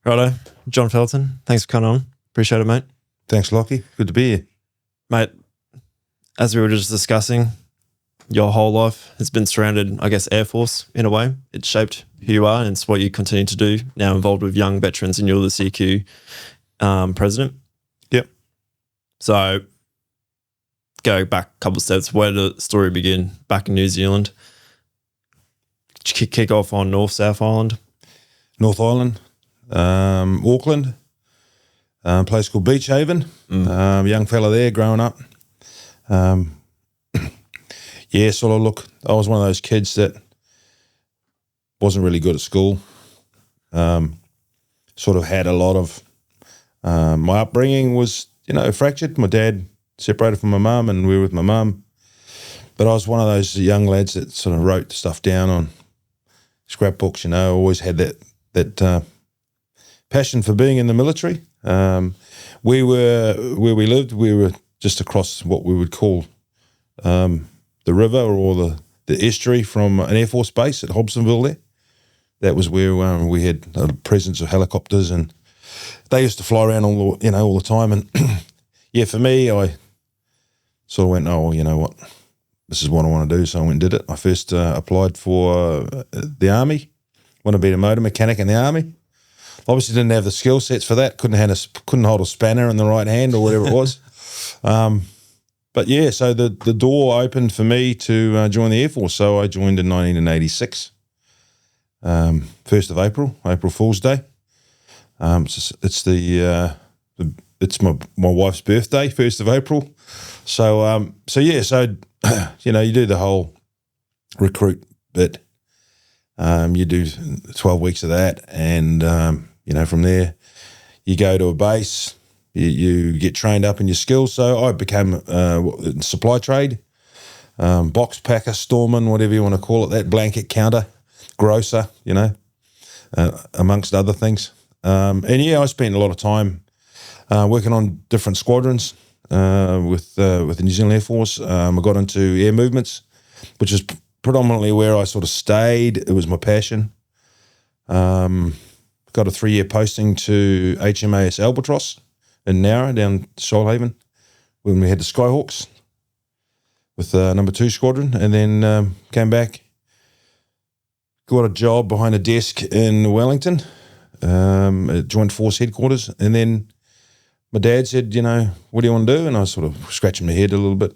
Righto, Jon Felton, thanks for coming on. Appreciate it, mate. Thanks, Lachy. Good to be here. Mate, as we were just discussing, your whole life has been surrounded, I guess, Air Force in a way. It's shaped who you are and it's what you continue to do, now involved with young veterans, and you're the CQ president. Yep. So go back a couple of steps. Where did the story begin? Back in New Zealand. Kick off on North, South Island? North Island, Auckland, a place called Beach Haven. Young fella there growing up. Yeah, sort of look, I was one of those kids that wasn't really good at school. Sort of had a lot of, my upbringing was, fractured. My dad separated from my mum and we were with my mum. But I was one of those young lads that sort of wrote stuff down on scrapbooks, always had that passion for being in the military. Where we lived, we were just across what we would call the river or the estuary from an Air Force base at Hobsonville there. That was where we had a presence of helicopters, and they used to fly around all the time. And yeah, for me, I sort of went, oh, well, you know what, this is what I want to do. So I went and did it. I first applied for the Army. Wanted to be a motor mechanic in the Army. Obviously didn't have the skill sets for that. Couldn't hold a spanner in the right hand or whatever it was. But yeah, so the door opened for me to join the Air Force. So I joined in 1986, 1st of April Fool's Day. It's my wife's birthday, 1st of April. So you do the whole recruit bit. You do 12 weeks of that, and from there you go to a base. You get trained up in your skills. So I became supply trade, box packer, storeman, whatever you want to call it, that blanket counter, grocer, amongst other things. I spent a lot of time working on different squadrons with the New Zealand Air Force. I got into air movements, which is predominantly where I sort of stayed. It was my passion. Got a 3-year posting to HMAS Albatross in Nowra down Shoalhaven when we had the Skyhawks with number 2 squadron, and then came back, got a job behind a desk in Wellington at Joint Force Headquarters, and then my dad said, what do you want to do? And I was sort of scratching my head a little bit.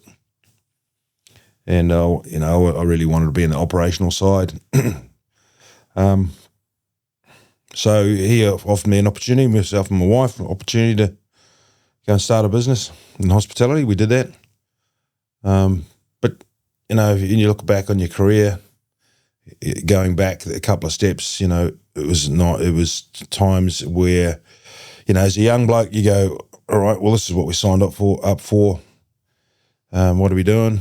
And, I really wanted to be in the operational side. So he offered me an opportunity, myself and my wife, an opportunity to go and start a business in hospitality. We did that. But, you look back on your career, going back a couple of steps, it was times where, as a young bloke, you go, all right, well, this is what we signed up for. What are we doing?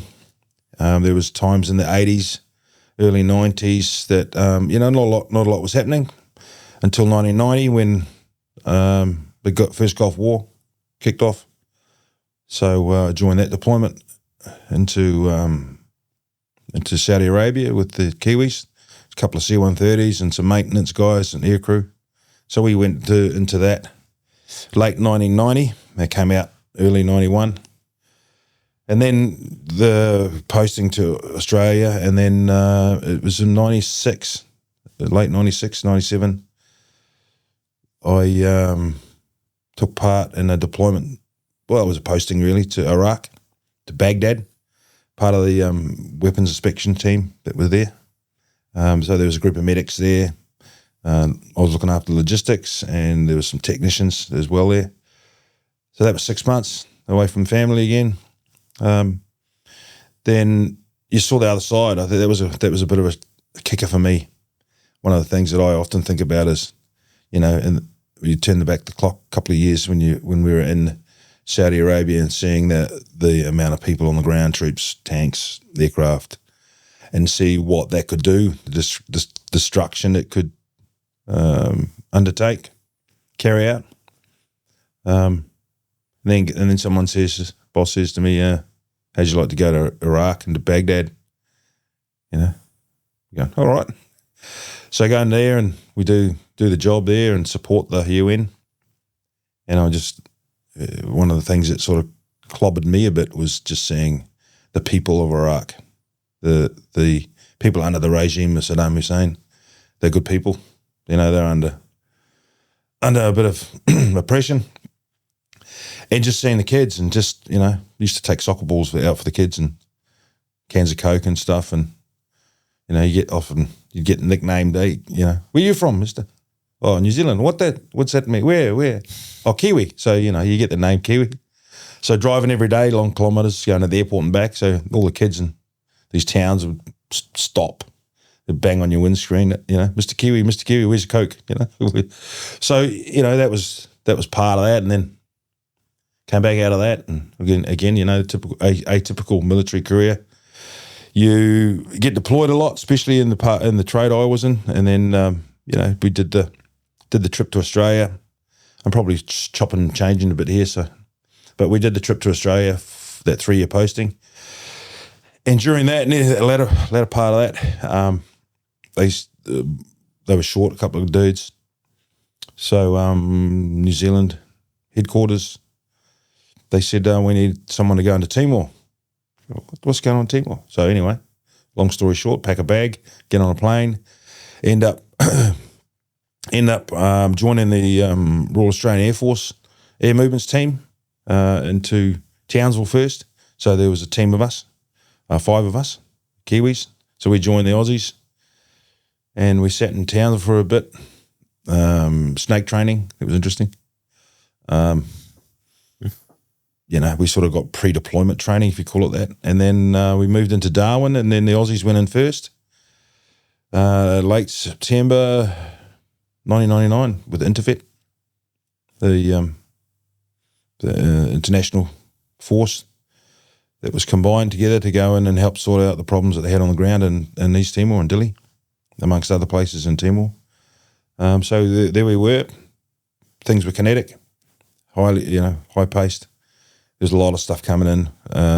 There was times in the 80s, early 90s that, not a lot was happening until 1990 when the first Gulf War kicked off. So I joined that deployment into Saudi Arabia with the Kiwis, a couple of C-130s and some maintenance guys and aircrew. So we went into that late 1990. They came out early 91. And then the posting to Australia, and then it was in 96, late 96, 97. I took part in a deployment. Well, it was a posting really to Iraq, to Baghdad, part of the weapons inspection team that were there. So there was a group of medics there. I was looking after logistics, and there was some technicians as well there. So that was 6 months away from family again. Then you saw the other side. I think that was a bit of a kicker for me. One of the things that I often think about is, and you turn back the clock a couple of years when we were in Saudi Arabia and seeing the amount of people on the ground, troops, tanks, aircraft, and see what that could do, the destruction it could undertake, carry out. And then boss says to me, how'd you like to go to Iraq and to Baghdad? Going, all right. So I go in there and we do do the job there and support the UN. And I just, one of the things that sort of clobbered me a bit was just seeing the people of Iraq, the people under the regime of Saddam Hussein. They're good people. They're under a bit of oppression. And just seeing the kids and just, used to take soccer balls out for the kids and cans of Coke and stuff. And, you get nicknamed, where you from, mister? Oh, New Zealand. What's that mean? Where? Oh, Kiwi. So, you get the name Kiwi. So driving every day, long kilometres, going to the airport and back. So all the kids in these towns would stop. They'd bang on your windscreen, Mr. Kiwi, where's your Coke? So, that was part of that. And then came back out of that. And again, typical atypical military career. You get deployed a lot, especially in the trade I was in. And then, we did the trip to Australia. I'm probably chopping and changing a bit here, but we did the trip to Australia, that 3-year posting. And during that, near the latter part of that, they were short, a couple of dudes. So New Zealand headquarters, they said, we need someone to go into Timor. What's going on in Timor? So anyway, long story short, pack a bag, get on a plane, end up joining the Royal Australian Air Force Air Movements team into Townsville first. So there was a team of us, 5 of us, Kiwis. So we joined the Aussies and we sat in Townsville for a bit. Snake training, it was interesting. We sort of got pre-deployment training, if you call it that. And then we moved into Darwin, and then the Aussies went in first. Late September 1999 with Interfet, the international force that was combined together to go in and help sort out the problems that they had on the ground in East Timor and Dili, amongst other places in Timor. So there we were. Things were kinetic, high-paced. There's a lot of stuff coming in.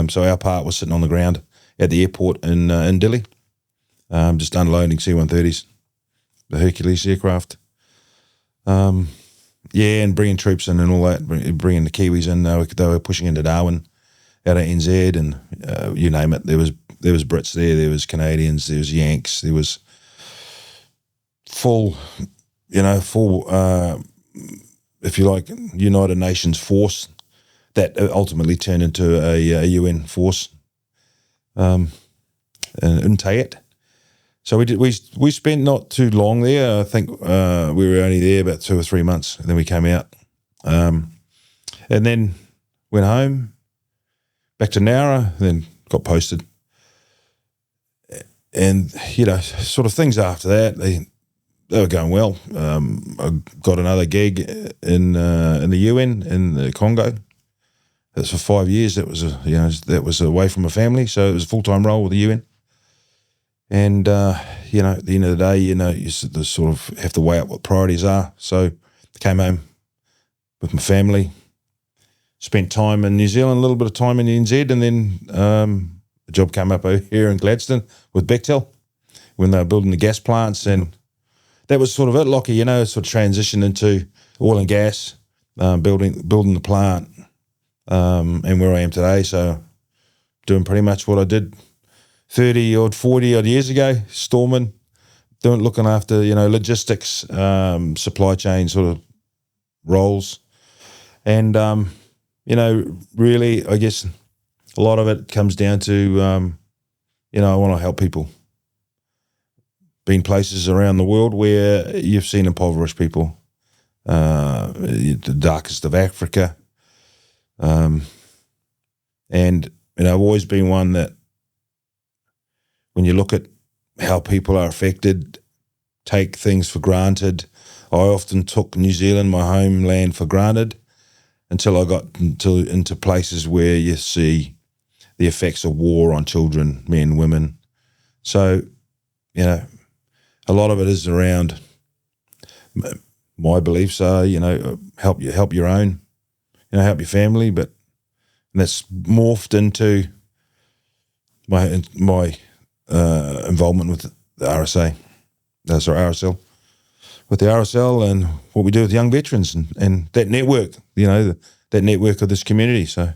So our part was sitting on the ground at the airport in Dili, just unloading C-130s, the Hercules aircraft. And bringing troops in and all that, bringing the Kiwis in. They were pushing into Darwin out of NZ and you name it. There was Brits there was Canadians, there was Yanks, there was full, if you like, United Nations force that ultimately turned into a UN force in Tayet. So we spent not too long there. I think we were only there about 2 or 3 months, and then we came out, and then went home, back to Nowra, then got posted, and sort of things after that they were going well. I got another gig in the UN in the Congo. That's for 5 years. That was away from my family, so it was a full-time role with the UN. And, at the end of the day, you sort of have to weigh up what priorities are. So I came home with my family, spent time in New Zealand, a little bit of time in NZ, and then a job came up over here in Gladstone with Bechtel when they were building the gas plants. And that was sort of it, Lachy, sort of transitioned into oil and gas, building the plant, and where I am today. So doing pretty much what I did 30-odd, 40-odd years ago, storming, looking after, logistics, supply chain sort of roles. And, really, I guess a lot of it comes down to, I want to help people. Been places around the world where you've seen impoverished people, the darkest of Africa. And, I've always been one that, when you look at how people are affected, take things for granted. I often took New Zealand, my homeland, for granted until I got into places where you see the effects of war on children, men, women. So, a lot of it is around, my beliefs are, help your own, help your family, but that's morphed into my involvement with the RSL, with the RSL and what we do with young veterans and that network, that network of this community. So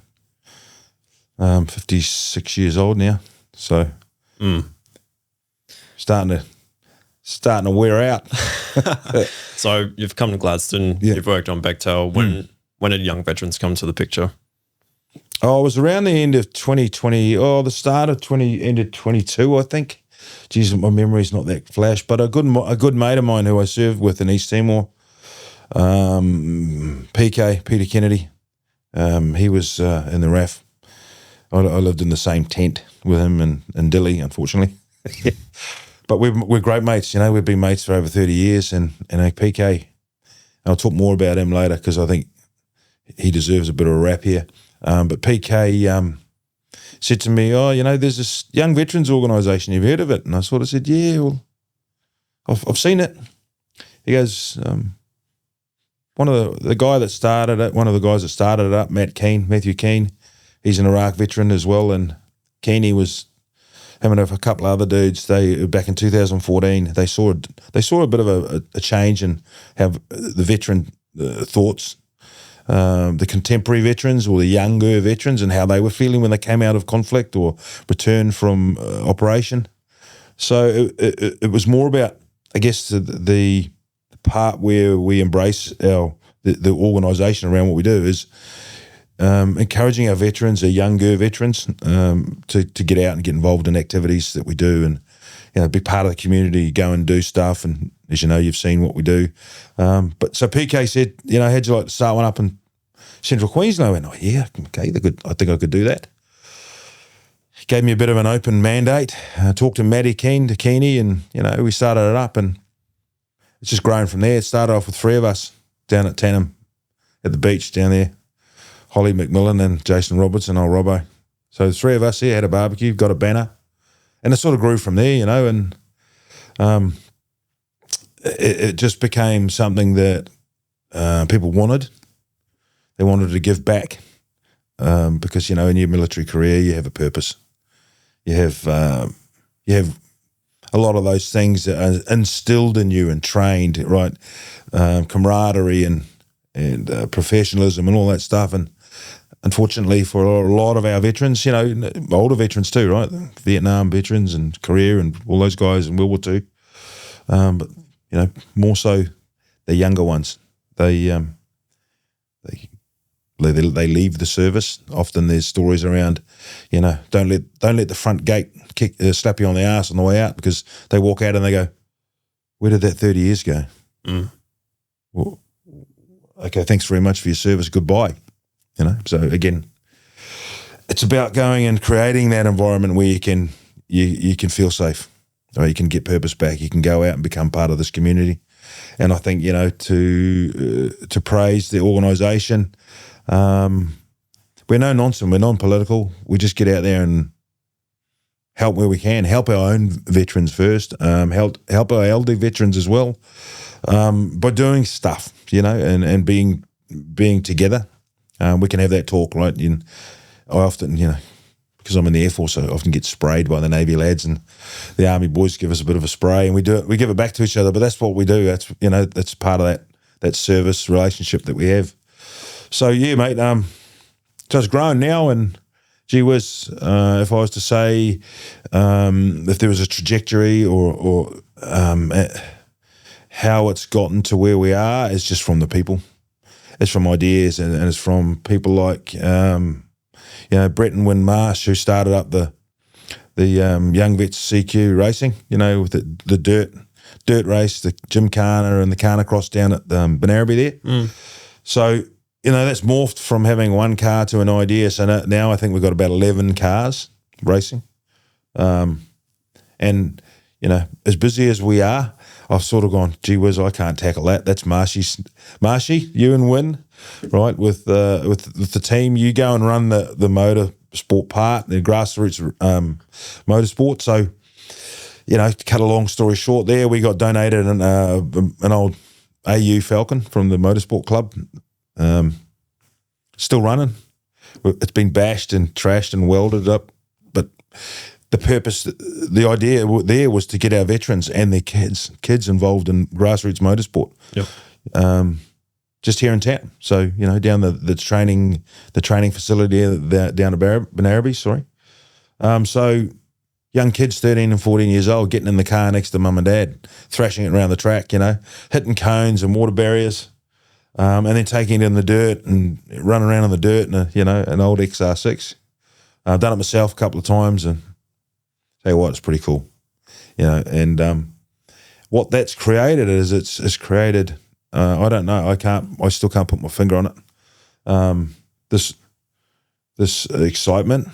56 years old now. So starting to wear out. So you've come to Gladstone, you've worked on Bechtel. When did Young Veterans come to the picture? Oh, it was around the end of 2020, the start of end of 22, I think. Geez, my memory's not that flash, but a good mate of mine who I served with in East Timor, PK, Peter Kennedy, he was in the RAF. I lived in the same tent with him and Dilly, unfortunately. But we're great mates, we've been mates for over 30 years, and PK, I'll talk more about him later because I think he deserves a bit of a rap here. But PK said to me, there's this Young Veterans organisation, you've heard of it? And I sort of said, yeah, well, I've seen it. He goes, one of the guys that started it up, Matthew Keane, he's an Iraq veteran as well, and Keeney was him and a couple of other dudes. They back in 2014, they saw a bit of a change in how the veteran thoughts, the contemporary veterans or the younger veterans, and how they were feeling when they came out of conflict or returned from operation. So it was more about, I guess, the part where we embrace the organisation around what we do is encouraging our veterans, our younger veterans, to get out and get involved in activities that we do, and be part of the community, go and do stuff. And as you know, you've seen what we do. But so PK said, how'd you like to start one up in Central Queensland? I went, oh yeah, okay, I think I could do that. He gave me a bit of an open mandate. I talked to Matty Keeney, and we started it up, and it's just grown from there. It started off with 3 of us down at Tannum at the beach down there. Holly McMillan and Jason Robertson, old Robbo. So the 3 of us here had a barbecue, got a banner, and it sort of grew from there, and it just became something that people wanted. They wanted to give back because, in your military career, you have a purpose. You have a lot of those things that are instilled in you and trained, right? Camaraderie and professionalism and all that stuff. And unfortunately for a lot of our veterans, older veterans too, right? Vietnam veterans and Korea and all those guys in World War II. But, more so the younger ones. They leave the service. Often there's stories around, don't let the front gate slap you on the ass on the way out, because they walk out and they go, where did that 30 years go? Well, okay, thanks very much for your service. Goodbye. So again, it's about going and creating that environment where you can feel safe, or you can get purpose back. You can go out and become part of this community. And I think, to praise the organisation, we're no nonsense. We're non-political. We just get out there and help where we can. Help our own veterans first. Help our elderly veterans as well, by doing stuff, and being together. We can have that talk, right? I often, because I'm in the Air Force, I often get sprayed by the Navy lads, and the Army boys give us a bit of a spray, and we give it back to each other. But that's what we do. That's that's part of that service relationship that we have. So yeah, mate. So it's grown now, and gee whiz, if I was to say, if there was a trajectory or how it's gotten to where we are, is just from the people. It's from ideas, and it's from people like Brett and Wynn Marsh, who started up the Young Vets CQ racing, with the dirt race, the Gymkhana and the Khana Cross down at Benarabi there. So, that's morphed from having one car to an idea. So now I think we've got about 11 cars racing. And, as busy as we are, I've sort of gone, gee whiz, I can't tackle that. That's Marshy, you and Win, right? With the team, you go and run the motorsport part, the grassroots motorsport. So, to cut a long story short, there we got donated an old AU Falcon from the motorsport club, still running. It's been bashed and trashed and welded up, but the purpose, the idea there was to get our veterans and their kids involved in grassroots motorsport. Yep. Just here in town. So, down the training facility down at Benaraby, sorry. So young kids, 13 and 14 years old, getting in the car next to mum and dad, thrashing it around the track, hitting cones and water barriers, and then taking it in the dirt and running around in the dirt in an old XR6. I've done it myself a couple of times, and tell you what, it's pretty cool. And what that's created is it's created, I don't know, I still can't put my finger on it. This excitement,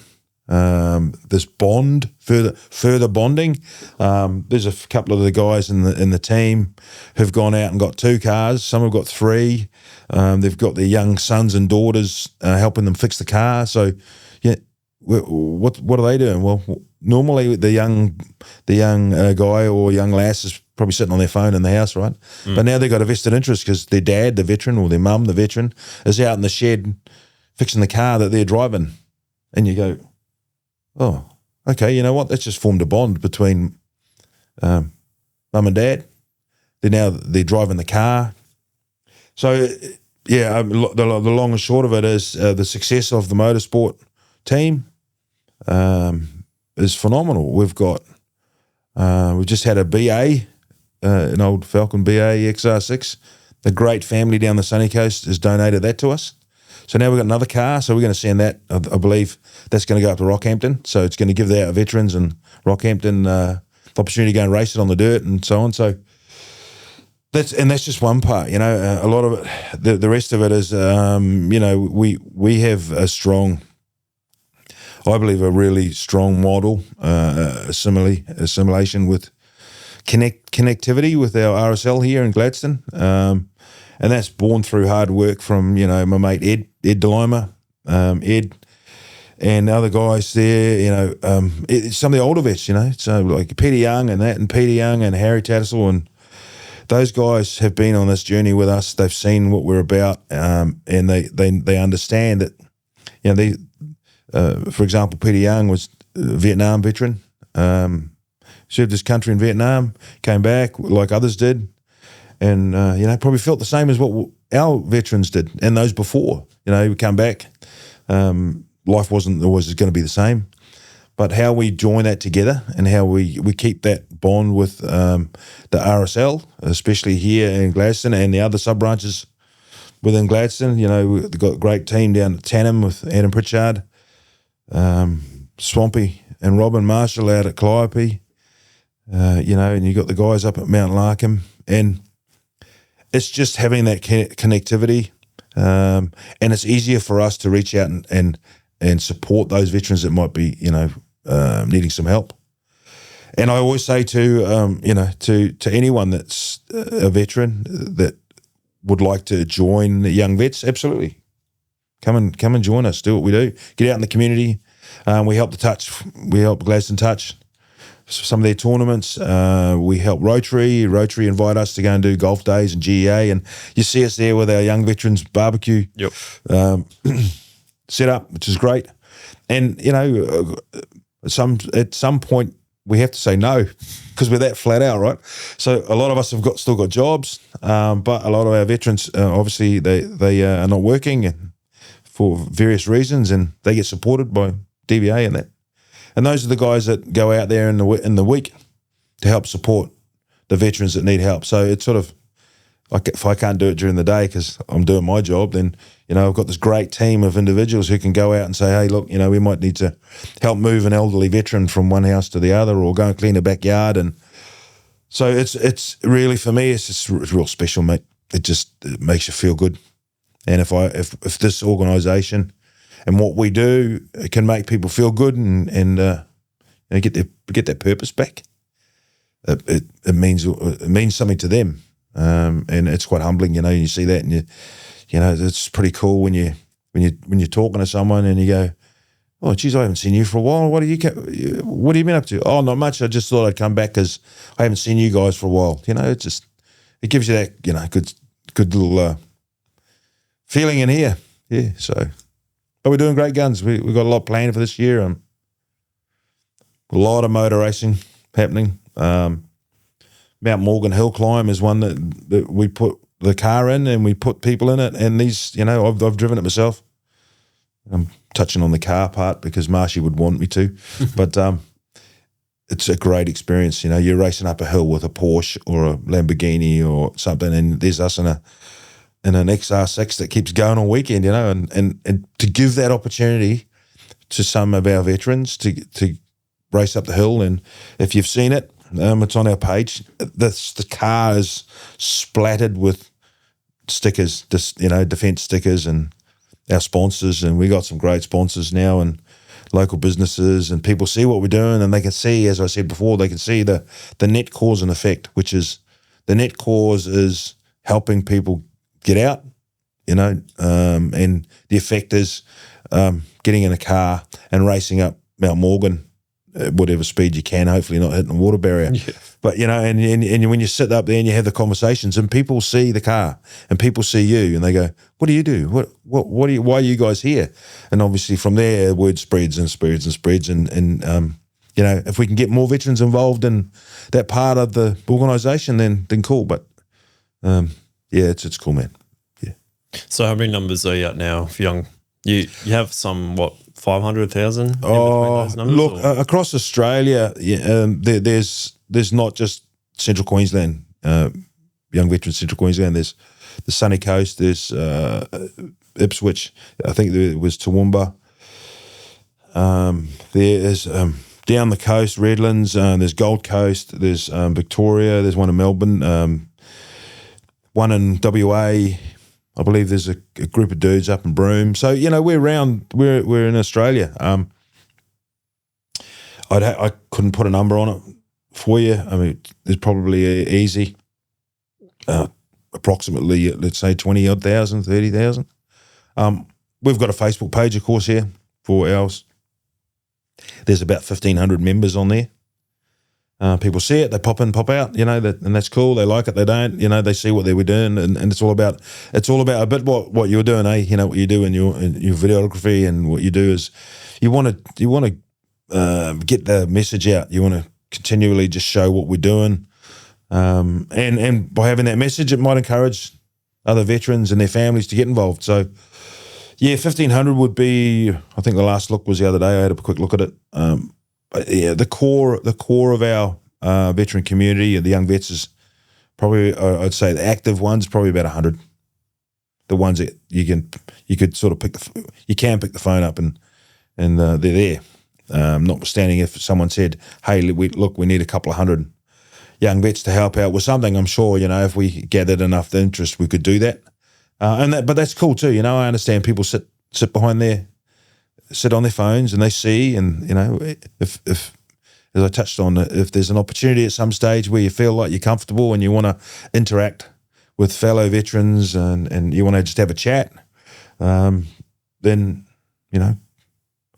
this bond, further bonding. There's a couple of the guys in the team who've gone out and got 2 cars. Some have got 3. They've got their young sons and daughters helping them fix the car. So, yeah, what are they doing? Well, normally the young guy or young lass is probably sitting on their phone in the house, right? But now they've got a vested interest because their dad, the veteran, or their mum, the veteran, is out in the shed fixing the car that they're driving. And you go, oh, okay, you know what? That's just formed a bond between mum and dad. They're driving the car. So, yeah, the long and short of it is the success of the motorsport team is phenomenal. We've just had a BA, an old Falcon BA XR6. A great family down the sunny coast has donated that to us. So now we've got another car, so we're going to send that. I believe that's going to go up to Rockhampton. So it's going to give our veterans in Rockhampton the opportunity to go and race it on the dirt and so on. So that's just one part. A lot of it. The rest of it is, we have a strong, I believe, a really strong model, assimilation with connectivity with our RSL here in Gladstone. And that's born through hard work from, my mate Ed DeLima, Ed, and other guys there, some of the older vets, so like Peter Young and Peter Young and Harry Tattersall, and those guys have been on this journey with us. They've seen what we're about, and they understand that, for example, Peter Young was a Vietnam veteran, served his country in Vietnam, came back like others did, and, probably felt the same as what our veterans did and those before. We come back, life wasn't always going to be the same, but how we join that together and how we keep that bond with the RSL, especially here in Gladstone and the other sub-branches within Gladstone. We've got a great team down at Tannum with Adam Pritchard, Swampy and Robin Marshall out at Calliope, and you got the guys up at Mount Larkham, and it's just having that connectivity, and it's easier for us to reach out and support those veterans that might be, needing some help. And I always say to anyone that's a veteran that would like to join the Young Vets, absolutely, come and join us. Do what we do. Get out in the community. We help Gladstone Touch some of their tournaments. We help Rotary. Rotary invite us to go and do golf days and GEA, and you see us there with our young veterans barbecue set up, which is great. And at some point we have to say no because we're that flat out, right? So a lot of us have still got jobs, but a lot of our veterans obviously they are not working for various reasons, and they get supported by DVA and that. And those are the guys that go out there in the week to help support the veterans that need help. So it's sort of like, if I can't do it during the day because I'm doing my job, then I've got this great team of individuals who can go out and say, hey, look, we might need to help move an elderly veteran from one house to the other, or go and clean a backyard. And so it's really, for me, it's just real special, mate. It makes you feel good. And if this organisation and what we do can make people feel good and get that purpose back, it means something to them, and it's quite humbling. You see that, and it's pretty cool when you're talking to someone and you go, oh, geez, I haven't seen you for a while. What have you been up to? Oh, not much. I just thought I'd come back because I haven't seen you guys for a while. It gives you that good little feeling in here. Yeah, so. But we're doing great guns. We've got a lot planned for this year. A lot of motor racing happening. Mount Morgan Hill Climb is one that we put the car in and we put people in it. And these, I've driven it myself. I'm touching on the car part because Marshy would want me to, but it's a great experience. You're racing up a hill with a Porsche or a Lamborghini or something, and there's us in an XR6 that keeps going all weekend. And to give that opportunity to some of our veterans to race up the hill, and if you've seen it, it's on our page. The car is splattered with stickers, defence stickers, and our sponsors, and we got some great sponsors now, and local businesses, and people see what we're doing, and they can see, as I said before, they can see the net cause and effect, which is the net cause is helping people get out, and the effect is getting in a car and racing up Mount Morgan at whatever speed you can, hopefully not hitting the water barrier. Yeah. But, and when you sit up there and you have the conversations and people see the car and people see you and they go, what do you do? Why are you guys here? And obviously from there, word spreads and spreads and spreads. And if we can get more veterans involved in that part of the organisation, then cool. But, it's cool, man. Yeah. So how many numbers are you at now for young? You have some, 500,000? Oh, look, across Australia, there's not just Central Queensland, Young Veterans Central Queensland. There's the Sunny Coast, there's Ipswich, I think there was Toowoomba. There's down the coast, Redlands, there's Gold Coast, there's Victoria, there's one in Melbourne, one in WA. I believe there's a group of dudes up in Broome. So, we're in Australia. I couldn't put a number on it for you. I mean, there's probably easy, approximately, let's say 20-odd thousand, 30,000. We've got a Facebook page, of course, here for ours. There's about 1,500 members on there. People see it, they pop in, pop out, and that's cool. They like it, they don't, they see what they were doing, and it's all about a bit what you're doing, what you do in your videography, and what you do is you want to get the message out. You want to continually just show what we're doing, and by having that message, it might encourage other veterans and their families to get involved. So, 1,500 would be. I think the last look was the other day. I had a quick look at it. But the core of our veteran community, the young vets, is probably, I'd say the active ones, probably about 100. The ones that you could sort of pick the phone up and they're there. Notwithstanding if someone said, hey, we need a couple of 100 young vets to help out with something, I'm sure, if we gathered enough interest, we could do that. But that's cool too. I understand people sit behind there, sit on their phones, and they see, and if as I touched on, if there's an opportunity at some stage where you feel like you're comfortable and you want to interact with fellow veterans and you want to just have a chat, then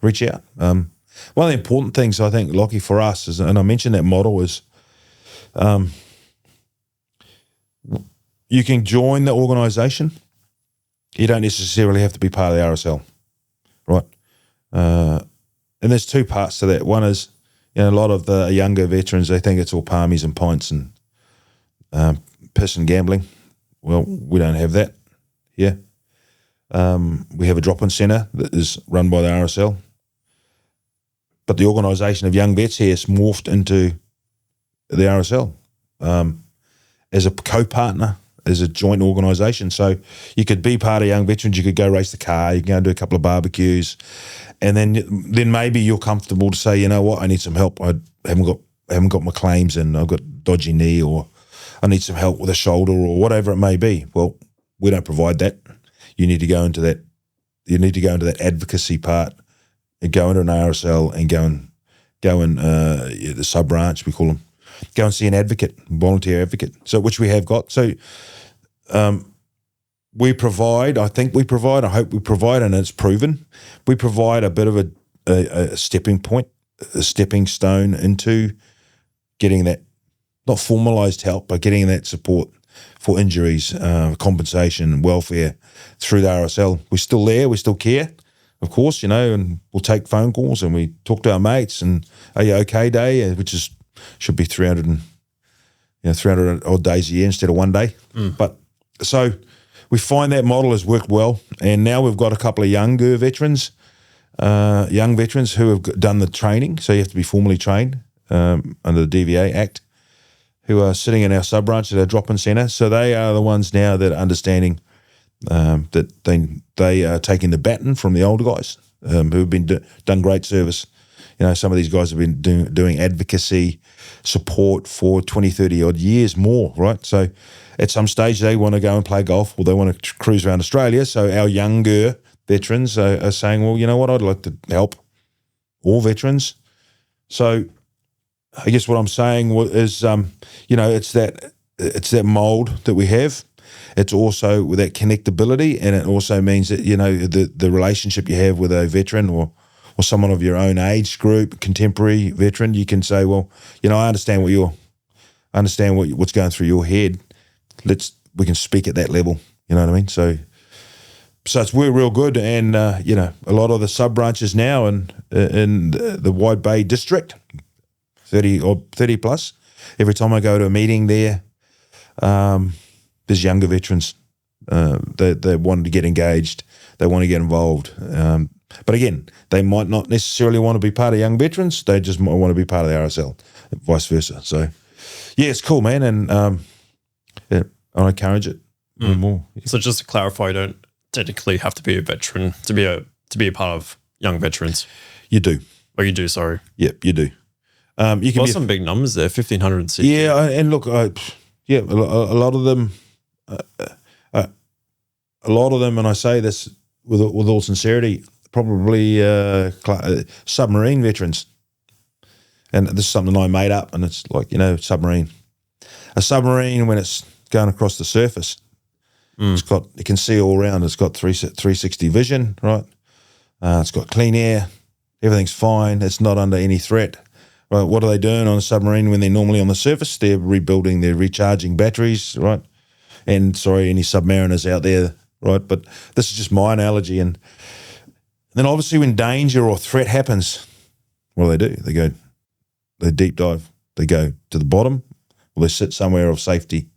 reach out. One of the important things I think, Lachy, for us is, and I mentioned that model, is you can join the organisation. You don't necessarily have to be part of the RSL, right? And there's two parts to that. One is, a lot of the younger veterans, they think it's all palmies and pints and piss and gambling. Well, we don't have that here. We have a drop-in centre that is run by the RSL. But the organisation of young vets here has morphed into the RSL as a co-partner, as a joint organisation. So you could be part of Young Veterans, you could go race the car, you can go and do a couple of barbecues, and then maybe you're comfortable to say, you know what, I need some help. I haven't got my claims in, I've got dodgy knee, or I need some help with a shoulder, or whatever it may be. Well, we don't provide that. You need to go into that. You need to go into that advocacy part and go into an RSL and go and the sub branch, we call them. Go and see an advocate, volunteer advocate. So which we have got. So we provide. I think we provide. I hope we provide, and it's proven. We provide a bit of a stepping point, a stepping stone into getting that, not formalised help, but getting that support for injuries, compensation, welfare through the RSL. We're still there. We still care. of course, and we'll take phone calls and we talk to our mates and are you okay day, which should be 300 odd days a year instead of 1 day. But so we find that model has worked well, and now we've got a couple of young veterans who have done the training. So you have to be formally trained under the DVA Act, who are sitting in our sub branch at our drop-in centre. So they are the ones now that are understanding that they are taking the baton from the older guys who've been done great service. Some of these guys have been doing advocacy support for 20, 30 odd years more, right? So at some stage they want to go and play golf or they want to cruise around Australia. So our younger veterans are saying, well, you know what, I'd like to help all veterans. So I guess what I'm saying is, it's that mould that we have. It's also with that connectability, and it also means that, the relationship you have with a veteran or someone of your own age group, contemporary veteran, you can say, well, I understand what's going through your head. We can speak at that level. You know what I mean? So it's real good, and a lot of the sub branches now in the Wide Bay district, 30 plus. Every time I go to a meeting there, there's younger veterans. They want to get engaged. They want to get involved. But again, they might not necessarily want to be part of young veterans. They just might want to be part of the RSL, vice versa. So, yeah, it's cool, man, and I encourage it more. Yeah. So just to clarify, you don't technically have to be a veteran to be a part of young veterans. You do. Oh, you do. Sorry. Yep, you do. You can some big numbers there, 1,560. Yeah, and look, a lot of them, and I say this with all sincerity, probably submarine veterans. And this is something I made up, and it's like, submarine. A submarine, when it's going across the surface, it can see all around. It's got 360 vision, right? It's got clean air. Everything's fine. It's not under any threat. Right? What are they doing on a submarine when they're normally on the surface? They're rebuilding, they're recharging batteries, right? And sorry, any submariners out there, right? But this is just my analogy. And then obviously when danger or threat happens, what do? They deep dive. They go to the bottom, or they sit somewhere of safety.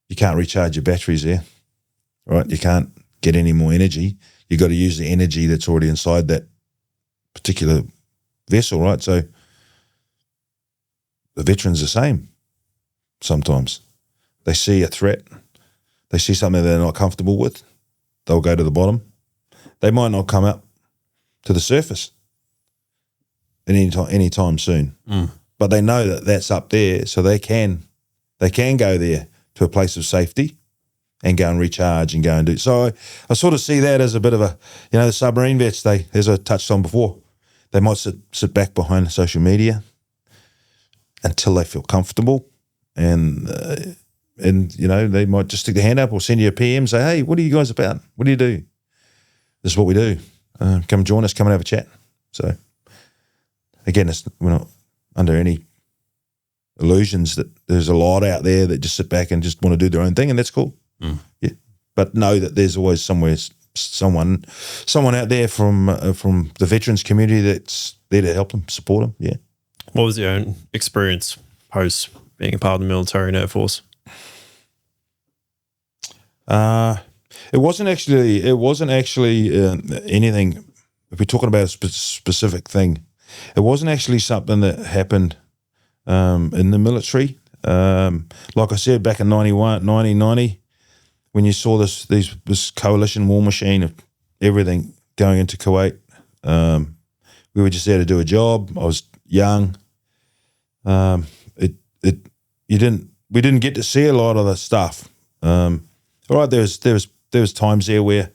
You can't recharge your batteries there, right? You can't get any more energy. You've got to use the energy that's already inside that particular vessel, right? So the veterans are the same sometimes. They see a threat. They see something they're not comfortable with. They'll go to the bottom. They might not come up to the surface any time soon. But they know that that's up there, so they can go there to a place of safety and go and recharge and go and do. So I sort of see that as a bit of a, the submarine vets, as I touched on before, they might sit back behind social media until they feel comfortable, and they might just stick their hand up or send you a PM, say, hey, what are you guys about? What do you do? This is what we do. Come join us, come and have a chat. So again, we're not under any illusions that there's a lot out there that just sit back and just want to do their own thing, and that's cool. Yeah, but know that there's always someone out there from the veterans community that's there to help them, support them. Yeah. What was your own experience post being a part of the military and Air Force? It wasn't actually anything. If we're talking about a specific thing, it wasn't actually something that happened in the military. Like I said, back in 1990, when you saw this coalition war machine of everything going into Kuwait, we were just there to do a job. I was young. We didn't get to see a lot of the stuff. All right, there was times there where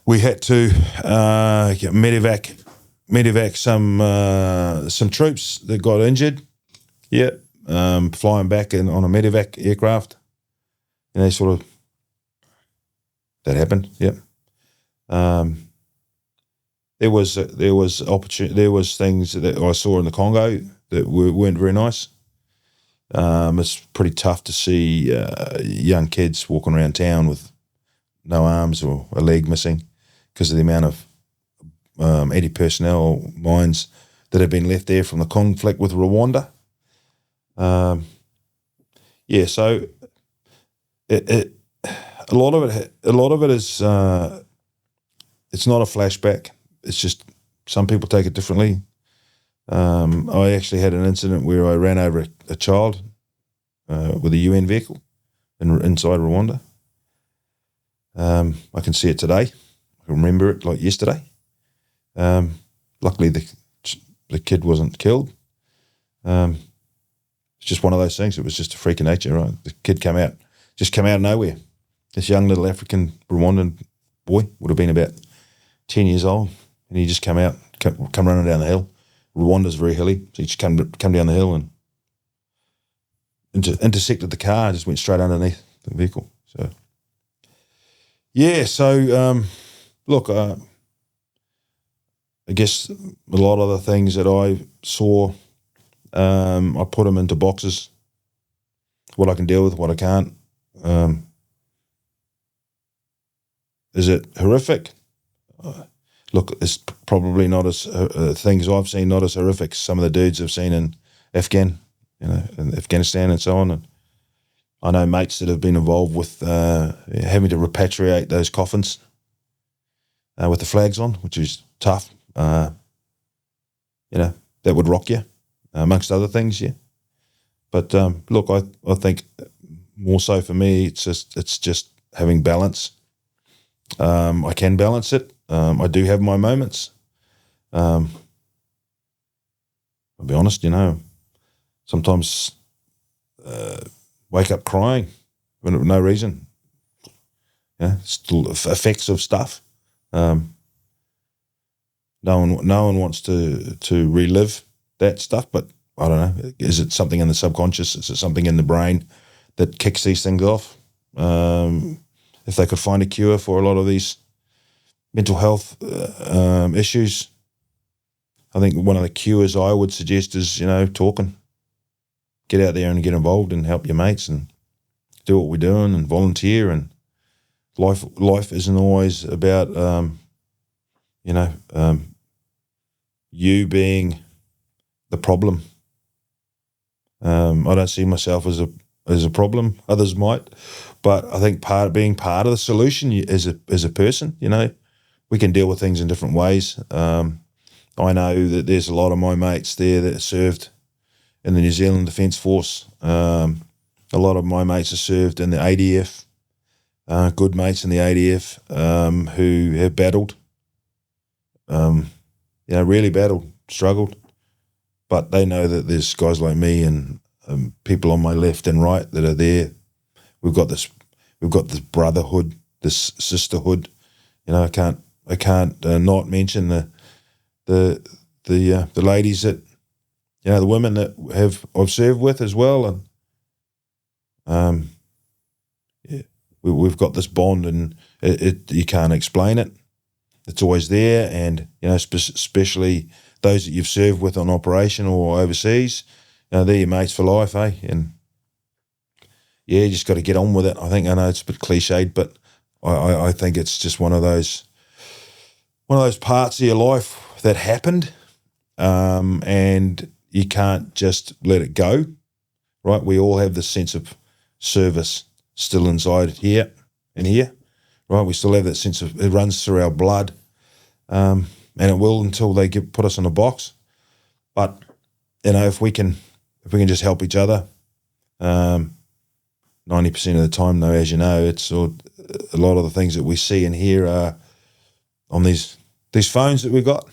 we had to medevac some troops that got injured. Yeah, flying back on a medevac aircraft. Sort of that happened. Yep. There was opportunity. There was things that I saw in the Congo that weren't very nice. It's pretty tough to see young kids walking around town with no arms or a leg missing, because of the amount of anti-personnel mines that have been left there from the conflict with Rwanda. So a lot of it is it's not a flashback. It's just some people take it differently. I actually had an incident where I ran over a child with a UN vehicle inside Rwanda. I can see it today. I can remember it like yesterday. Luckily, the kid wasn't killed. It's just one of those things. It was just a freak of nature, right? The kid came out of nowhere. This young little African Rwandan boy would have been about 10 years old, and he just come running down the hill. Rwanda's very hilly, so he just come down the hill and intersected the car, just went straight underneath the vehicle. So, look, I guess a lot of the things that I saw, I put them into boxes, what I can deal with, what I can't. Is it horrific? Look, it's probably not as things I've seen not as horrific as some of the dudes I've seen in in Afghanistan and so on. And I know mates that have been involved with having to repatriate those coffins with the flags on, which is tough. That would rock you, amongst other things, yeah. But look, I think more so for me, it's just having balance. I can balance it. I do have my moments. I'll be honest, sometimes wake up crying for no reason. Still effects of stuff. No one wants to relive that stuff, but I don't know. Is it something in the subconscious? Is it something in the brain that kicks these things off? If they could find a cure for a lot of these mental health issues, I think one of the cures I would suggest is, talking. Get out there and get involved and help your mates and do what we're doing and volunteer. And life isn't always about, you being the problem. I don't see myself as a problem. Others might, but I think being part of the solution as a person, we can deal with things in different ways. I know that there's a lot of my mates there that served in the New Zealand Defence Force. A lot of my mates have served in the ADF, good mates in the ADF who have battled, really battled, struggled. But they know that there's guys like me and people on my left and right that are there. We've got this brotherhood, this sisterhood. I can't not mention the ladies that, the women that I've served with as well, and we've got this bond, and you can't explain it. It's always there, and especially those that you've served with on operation or overseas, they're your mates for life, eh? And you just got to get on with it. I know it's a bit cliched, but I think it's just one of those parts of your life that happened, and you can't just let it go, right? We all have this sense of service still inside here, right? We still have that sense of, it runs through our blood, and it will until they put us in a box. But if we can just help each other, 90% of the time, though, as you know, it's a lot of the things that we see and hear are on these phones that we've got,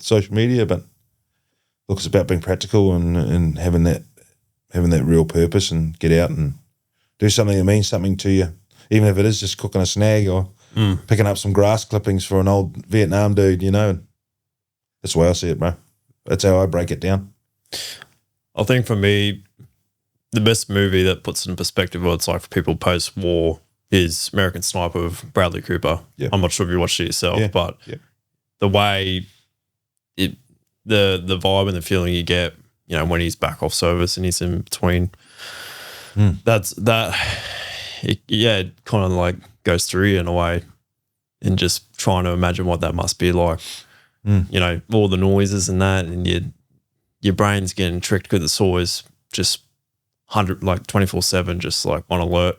social media. But look, it's about being practical and having that real purpose, and get out and do something that means something to you, even if it is just cooking a snag or picking up some grass clippings for an old Vietnam dude, That's the way I see it, bro. That's how I break it down. I think for me, the best movie that puts it in perspective what it's like for people post-war is American Sniper with Bradley Cooper. Yeah. I'm not sure if you watched it yourself, but the way the vibe and the feeling you get, when he's back off service and he's in between, it kind of like goes through you in a way. and just trying to imagine what that must be like. You know, all the noises and that, and your brain's getting tricked because it's always just 24/7, just like on alert.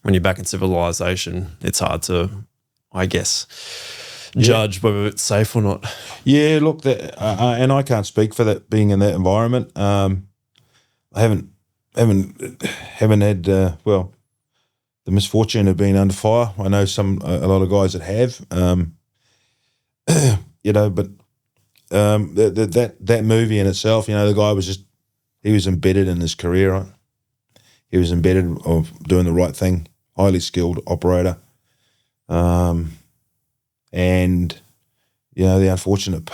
When you're back in civilization, it's hard to, I guess, judge whether it's safe or not. Yeah, look, and I can't speak for that, being in that environment. I haven't had the misfortune of being under fire. I know a lot of guys that have. You know, but that movie in itself, you know, the guy he was embedded in his career, right? He was embedded of doing the right thing, highly skilled operator. And, you know, the unfortunate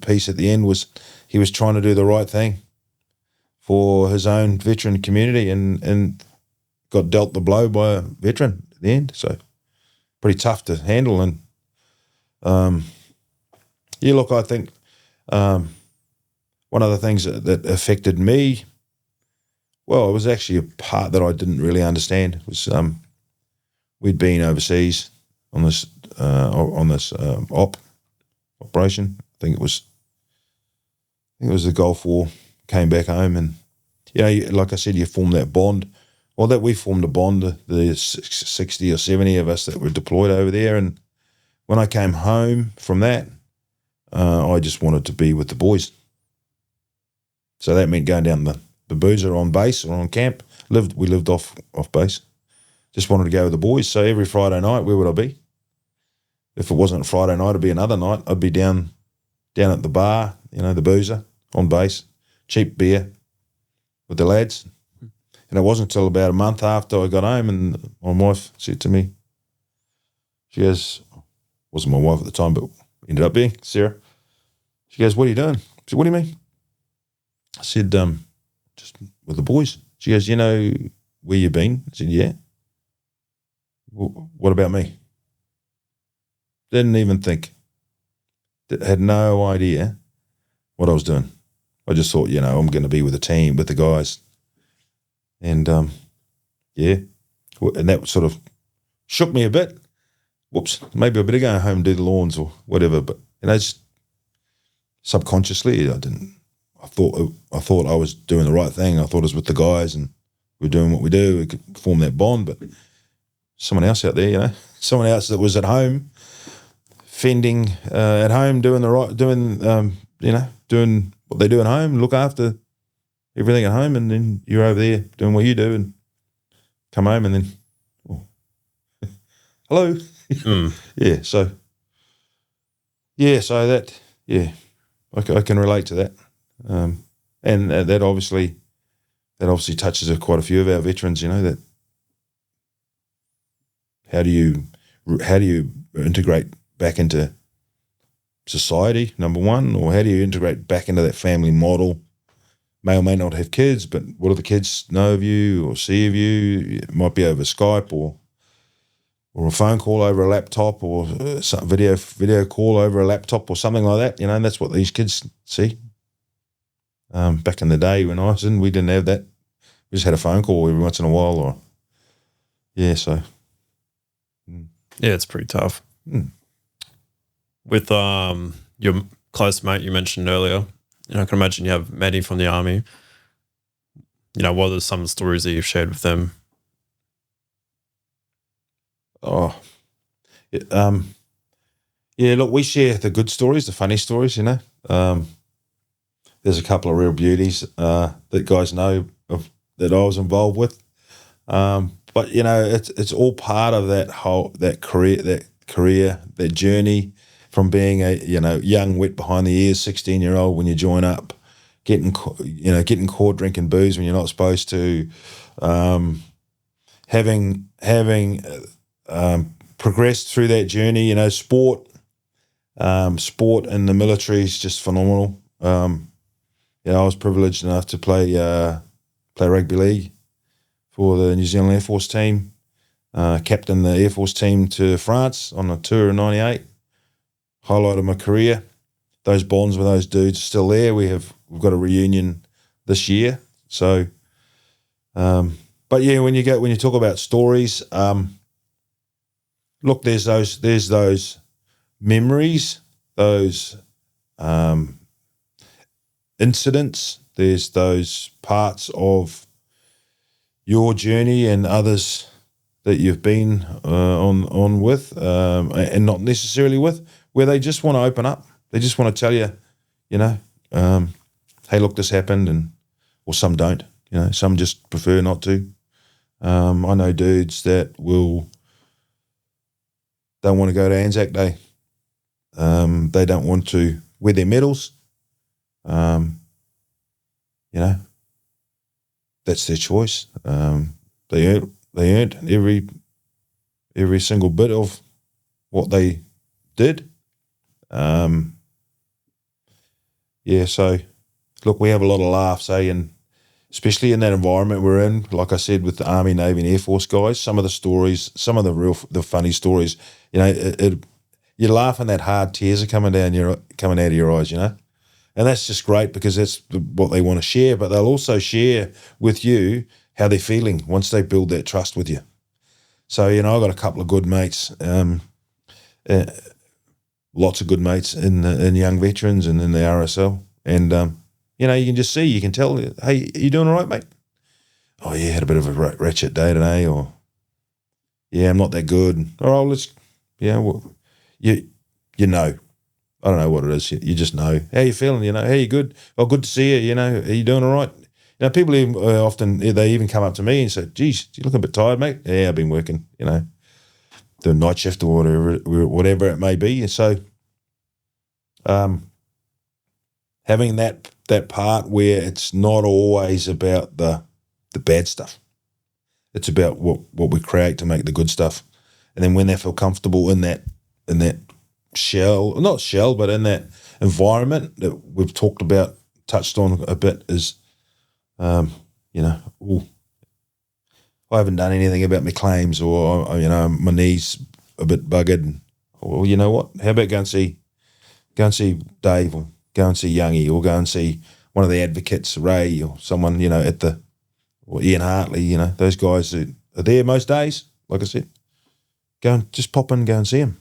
piece at the end was he was trying to do the right thing for his own veteran community and got dealt the blow by a veteran at the end. So pretty tough to handle. And, yeah, look, I think one of the things that affected me, well, it was actually a part that I didn't really understand. It was we'd been overseas on this operation. I think it was the Gulf War. Came back home, and you know, like I said, you form that bond. Well, that we formed a bond. The 60 or 70 of us that were deployed over there, and when I came home from that, I just wanted to be with the boys. So that meant going down the boozer on base or on camp. We lived off base. Just wanted to go with the boys. So every Friday night, where would I be? If it wasn't a Friday night, it'd be another night. I'd be down at the bar, you know, the boozer on base, cheap beer with the lads. And it wasn't until about a month after I got home and my wife said to me, she goes, wasn't my wife at the time, but ended up being Sarah. She goes, "What are you doing?" I said, "What do you mean?" I said, "Just with the boys." She goes, "You know where you've been?" I said, "Yeah." "What about me?" Didn't even think. Had no idea what I was doing. I just thought, you know, I'm going to be with the team, with the guys. And, yeah. And that sort of shook me a bit. Whoops, maybe I better go home and do the lawns or whatever. But, you know, just subconsciously, I thought I was doing the right thing. I thought I was with the guys and we're doing what we do. We could form that bond. But someone else out there, you know, someone else that was at home, fending at home, doing what they do at home, look after everything at home, and then you're over there doing what you do and come home and then, hello. So that, I can relate to that. And that obviously touches quite a few of our veterans, you know, that how do you integrate back into society, number one, or how do you integrate back into that family model? May or may not have kids, but what do the kids know of you or see of you? It might be over Skype or a phone call over a laptop or some video call over a laptop or something like that, you know, and that's what these kids see. Back in the day when I was in, we didn't have that. We just had a phone call every once in a while so. Yeah, it's pretty tough. With your close mate you mentioned earlier, you know, I can imagine you have many from the army. You know, what are some stories that you've shared with them? Look, we share the good stories, the funny stories, you know. There's a couple of real beauties that guys know of that I was involved with. But, you know, it's all part of that career, that journey from being a, you know, young, wet behind the ears, 16-year-old when you join up, getting caught drinking booze when you're not supposed to, having progressed through that journey. You know, sport in the military is just phenomenal. You know, I was privileged enough to play rugby league for the New Zealand Air Force team, captain the Air Force team to France on a tour in '98. Highlight of my career. Those bonds with those dudes are still there. We've got a reunion this year. So, but yeah, when you talk about stories, look, there's those memories, those incidents, there's those parts of your journey and others that you've been on with and not necessarily with, where they just want to open up. They just want to tell you, hey, look, this happened, or some don't. Some just prefer not to. I know dudes that don't want to go to Anzac Day. They don't want to wear their medals. That's their choice. They earned every single bit of what they did. So look, we have a lot of laughs, and especially in that environment we're in, like I said, with the Army, Navy and Air Force guys, some of the stories, some of the funny stories, you're laughing that hard, tears are coming out of your eyes, and that's just great because that's what they want to share, but they'll also share with you how they're feeling once they build that trust with you. So, I've got a couple of good mates, lots of good mates in Young Veterans and in the RSL, and you can just see, you can tell, hey, you doing all right, mate? Oh yeah, had a bit of a ratchet day today, or yeah, I'm not that good. All right, I don't know what it is. You just know. How you feeling? How you good? Oh, good to see you. Are you doing all right? People even, often, they even come up to me and say, geez, you look a bit tired, mate. Yeah, I've been working, doing night shift or whatever it may be. And so having that part where it's not always about the bad stuff. It's about what we create to make the good stuff. And then when they feel comfortable in that shell, not shell, but in that environment that we've touched on a bit is, I haven't done anything about my claims, or, my knee's a bit buggered. Well, you know what? How about go and see Dave, or go and see Youngie, or go and see one of the advocates, Ray, or someone, or Ian Hartley, those guys that are there most days, like I said. Go and just pop in and go and see them.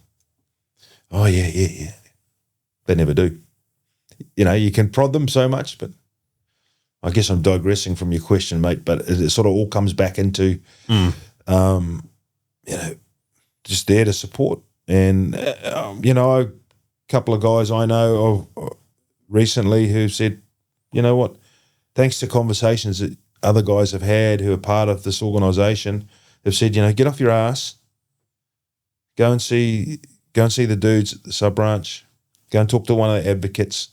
Oh, yeah. They never do. You can prod them so much, but I guess I'm digressing from your question, mate, but it sort of all comes back into, just there to support. And, a couple of guys I know of recently who said, you know what, thanks to conversations that other guys have had who are part of this organisation, have said, get off your ass, go and see the dudes at the sub-branch, go and talk to one of the advocates,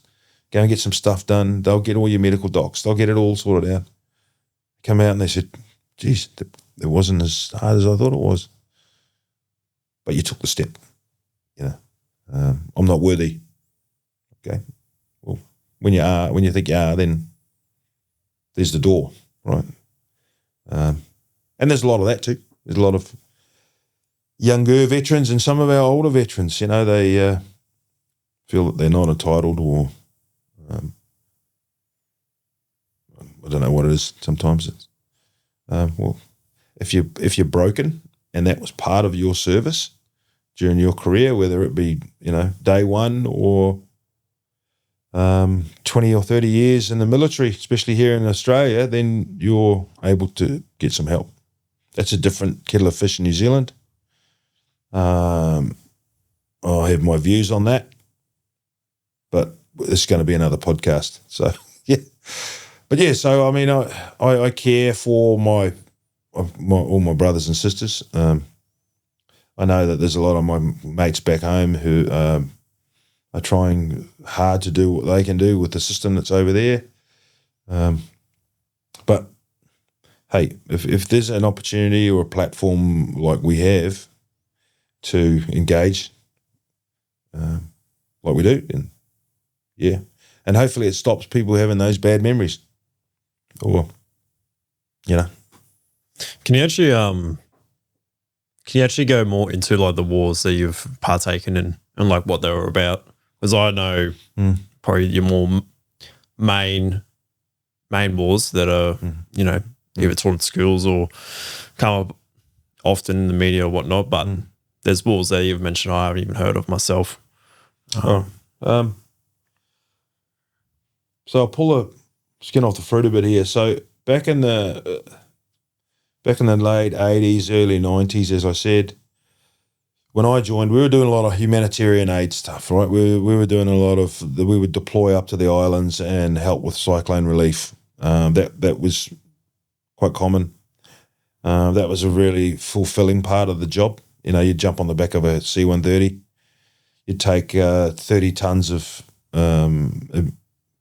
go and get some stuff done. They'll get all your medical docs. They'll get it all sorted out. Come out and they said, geez, it wasn't as hard as I thought it was. But you took the step, I'm not worthy. Okay. Well, when you think you are, then there's the door, right? And there's a lot of that too. There's a lot of younger veterans and some of our older veterans, they feel that they're not entitled, or I don't know what it is. Sometimes it's if you're broken and that was part of your service during your career, whether it be day one or 20 or 30 years in the military, especially here in Australia, then you're able to get some help. That's a different kettle of fish in New Zealand. I have my views on that, but it's going to be another podcast. So yeah, but yeah. So I mean, I care for all my brothers and sisters. I know that there's a lot of my mates back home who are trying hard to do what they can do with the system that's over there. But hey, if there's an opportunity or a platform like we have to engage, like we do, and yeah, and hopefully it stops people having those bad memories, or Can you actually go more into like the wars that you've partaken in and like what they were about? Because I know probably your more main wars that are either taught at schools or come up often in the media or whatnot, but there's wars there you've mentioned I haven't even heard of myself. So I'll pull the skin off the fruit a bit here. So back in the late 80s, early 90s, as I said, when I joined, we were doing a lot of humanitarian aid stuff, right? We were doing a lot of, we would deploy up to the islands and help with cyclone relief. That was quite common. That was a really fulfilling part of the job. You know, you'd jump on the back of a C-130, you'd take 30 tons of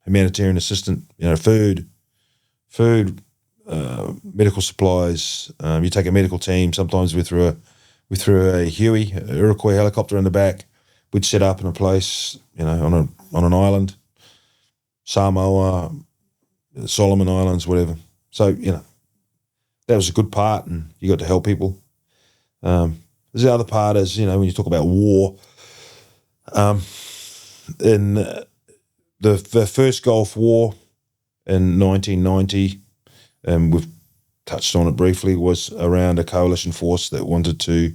humanitarian assistance, you know, food, medical supplies. You take a medical team. Sometimes we threw a Huey, a Iroquois helicopter in the back. We'd set up in a place, you know, on an island, Samoa, Solomon Islands, whatever. So, you know, that was a good part, and you got to help people. There's the other part is, you know, when you talk about war, in the first Gulf War in 1990, and we've touched on it briefly, was around a coalition force that wanted to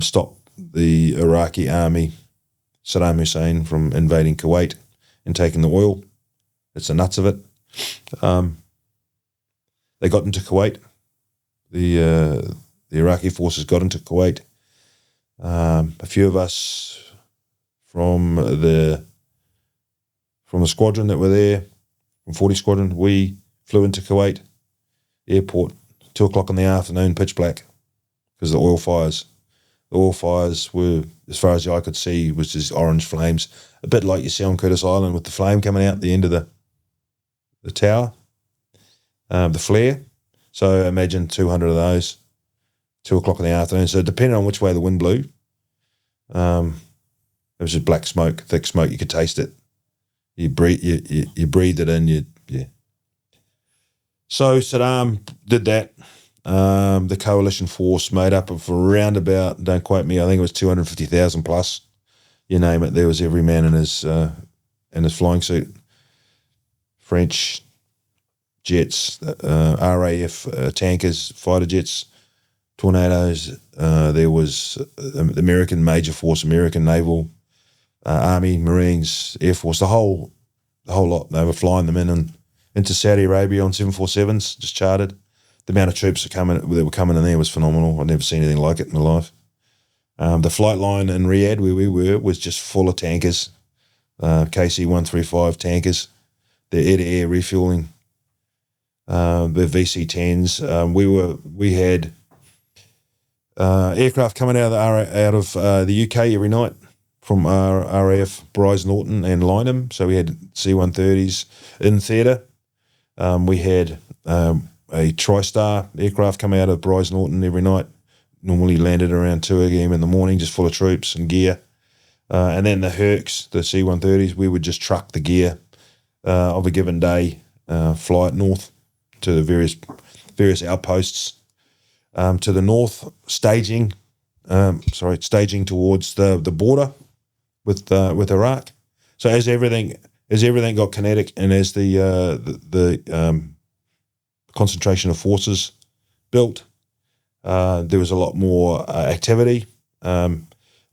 stop the Iraqi army, Saddam Hussein, from invading Kuwait and taking the oil. It's the nuts of it. They got into Kuwait. The Iraqi forces got into Kuwait. A few of us from the squadron that were there, from 40 Squadron, we flew into Kuwait airport, 2 o'clock in the afternoon, pitch black, because of the oil fires. The oil fires were, as far as the eye could see, was just orange flames, a bit like you see on Curtis Island with the flame coming out the end of the tower, the flare. So imagine 200 of those, 2 o'clock in the afternoon. So depending on which way the wind blew, it was just black smoke, thick smoke. You could taste it. You breathed it in. So Saddam did that. The coalition force made up of around about, don't quote me, I think it was 250,000 plus. You name it, there was every man in his flying suit. French jets, RAF tankers, fighter jets, Tornadoes. There was American Major Force, American Naval, Army, Marines, Air Force, the whole lot. They were flying them in and into Saudi Arabia on 747s, just chartered. The amount of troops that were coming in there was phenomenal. I'd never seen anything like it in my life. The flight line in Riyadh, where we were, was just full of tankers, KC-135 tankers. The air-to-air refueling, the VC-10s. We had aircraft coming out of the UK every night from RAF Bryce Norton and Lynham. So we had C-130s in theatre. We had a TriStar aircraft come out of Bryce Norton every night. Normally landed around 2 a.m. in the morning, just full of troops and gear. And then the Hercs, the C-130s, we would just truck the gear of a given day, fly it north to the various outposts. To the north, staging towards the border with Iraq. So as everything got kinetic, and as the concentration of forces built, there was a lot more activity. The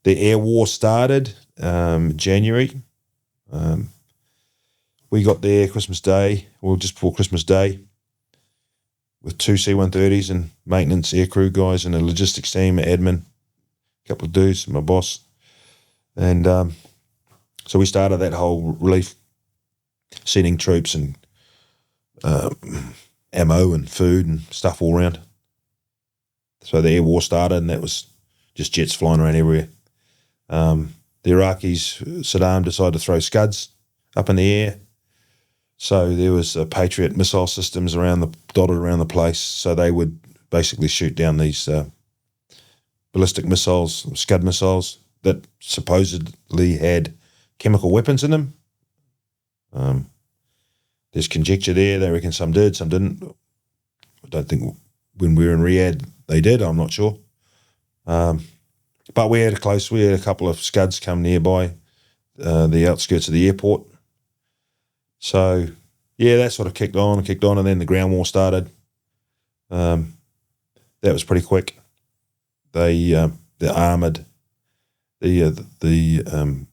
air war started January. We got there Christmas Day, or just before Christmas Day, with 2 C-130s and maintenance aircrew guys and a logistics team, admin, a couple of dudes, my boss. And so we started that whole relief, sending troops and ammo and food and stuff all around. So the air war started, and that was just jets flying around everywhere. The Iraqis, Saddam decided to throw Scuds up in the air. So there was Patriot missile systems dotted around the place. So they would basically shoot down these ballistic missiles, Scud missiles, that supposedly had chemical weapons in them. There's conjecture there. They reckon some did, some didn't. I don't think when we were in Riyadh they did. I'm not sure. But we had a couple of Scuds come nearby, the outskirts of the airport. So, yeah, that sort of kicked on, and then the ground war started. That was pretty quick. They armoured